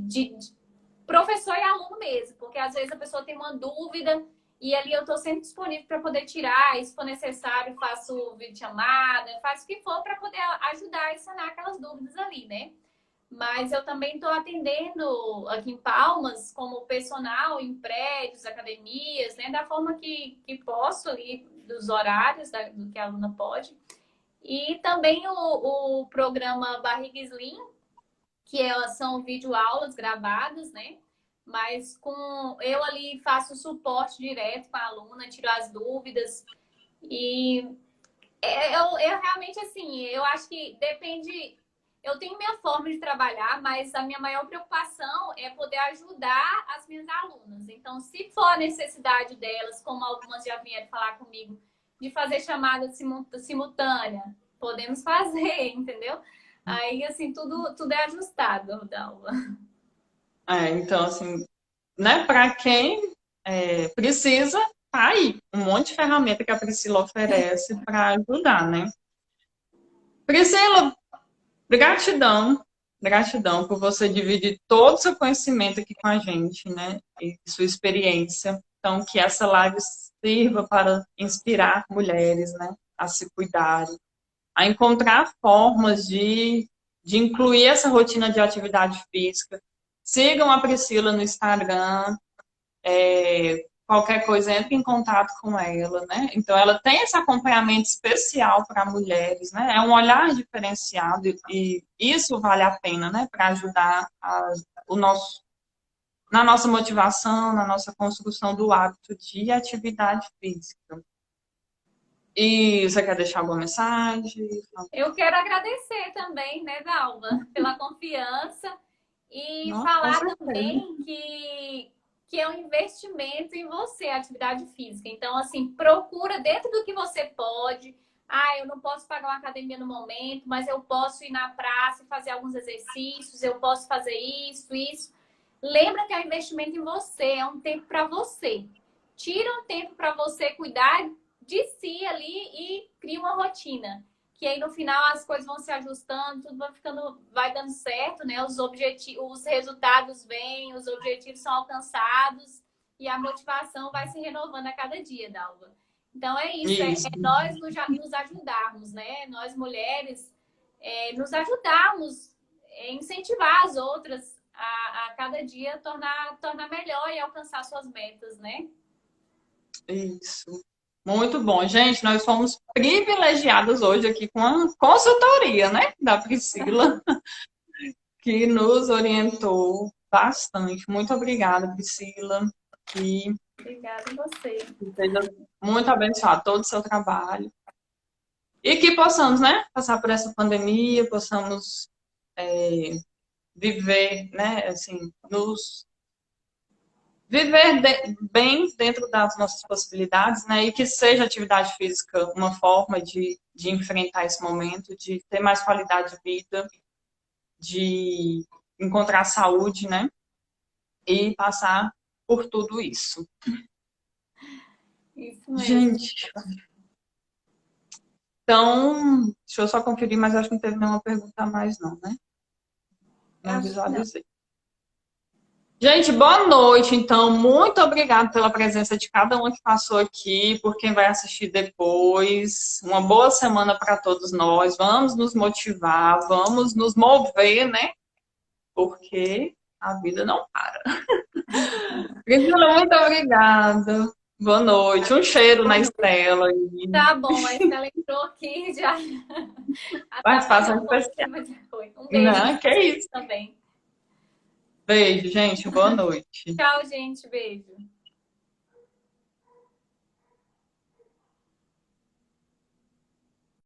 professor e aluno mesmo, porque às vezes a pessoa tem uma dúvida e ali eu estou sempre disponível para poder tirar, e se for necessário, faço videochamada, faço o que for para poder ajudar e sanar aquelas dúvidas ali, né? Mas eu também estou atendendo aqui em Palmas como personal em prédios, academias, né? Da forma que posso ali, dos horários do que a aluna pode. E também o programa Barriga Slim, que são videoaulas gravadas, né? Mas eu ali faço suporte direto com a aluna, tiro as dúvidas. E eu realmente, assim, eu acho que depende. Eu tenho minha forma de trabalhar, mas a minha maior preocupação é poder ajudar as minhas alunas. Então, se for a necessidade delas, como algumas já vieram falar comigo, de fazer chamada simultânea, podemos fazer, entendeu? Aí, assim, tudo é ajustado, Dalva. Então, assim, né, para quem precisa, tá aí um monte de ferramenta que a Priscila oferece para ajudar, né? Priscila, gratidão, gratidão por você dividir todo o seu conhecimento aqui com a gente, né? E sua experiência. Então, que essa live sirva para inspirar mulheres, né? A se cuidarem, a encontrar formas de incluir essa rotina de atividade física. Sigam a Priscila no Instagram, qualquer coisa, entre em contato com ela, né? Então, ela tem esse acompanhamento especial para mulheres, né? É um olhar diferenciado e isso vale a pena, né? Para ajudar na nossa motivação, na nossa construção do hábito de atividade física. E você quer deixar alguma mensagem? Eu quero agradecer também, né, Dalva, pela confiança e Não, com falar certeza. também que é um investimento em você, a atividade física. Então, assim, procura dentro do que você pode. Eu não posso pagar uma academia no momento, mas eu posso ir na praça e fazer alguns exercícios, eu posso fazer isso. Lembra que é um investimento em você, é um tempo para você. Tira um tempo para você cuidar de si ali e cria uma rotina. Que aí no final as coisas vão se ajustando, tudo vai dando certo, né? Os resultados vêm, os objetivos são alcançados e a motivação vai se renovando a cada dia, Dalva. Então é isso, Isso. nós nos ajudarmos, né? Nós mulheres nos ajudarmos, incentivar as outras a cada dia tornar melhor e alcançar suas metas, né? Isso. Muito bom. Gente, nós fomos privilegiados hoje aqui com a consultoria, né, da Priscila, que nos orientou bastante. Muito obrigada, Priscila. E Obrigada a você. seja muito abençoado todo o seu trabalho. E que possamos, né, passar por essa pandemia, possamos viver, né, assim, viver bem dentro das nossas possibilidades, né? E que seja atividade física uma forma de enfrentar esse momento, de ter mais qualidade de vida, de encontrar saúde, né? E passar por tudo isso. Isso mesmo. Gente, então, deixa eu só conferir, mas acho que não teve nenhuma pergunta a mais, não, né? Eu Não acho que não. visualizei. Gente, boa noite. Então, muito obrigada pela presença de cada uma que passou aqui, por quem vai assistir depois. Uma boa semana para todos nós. Vamos nos motivar, vamos nos mover, né? Porque A vida não para. Priscila, muito obrigada. Boa noite. Um cheiro na Estela. Tá bom, a Estela entrou aqui já. Participação Atrapalhou um especial. pouquinho, mas já foi. Um beijo Não, que pra vocês isso. também. Beijo, gente. Boa noite. Tchau, gente. Beijo.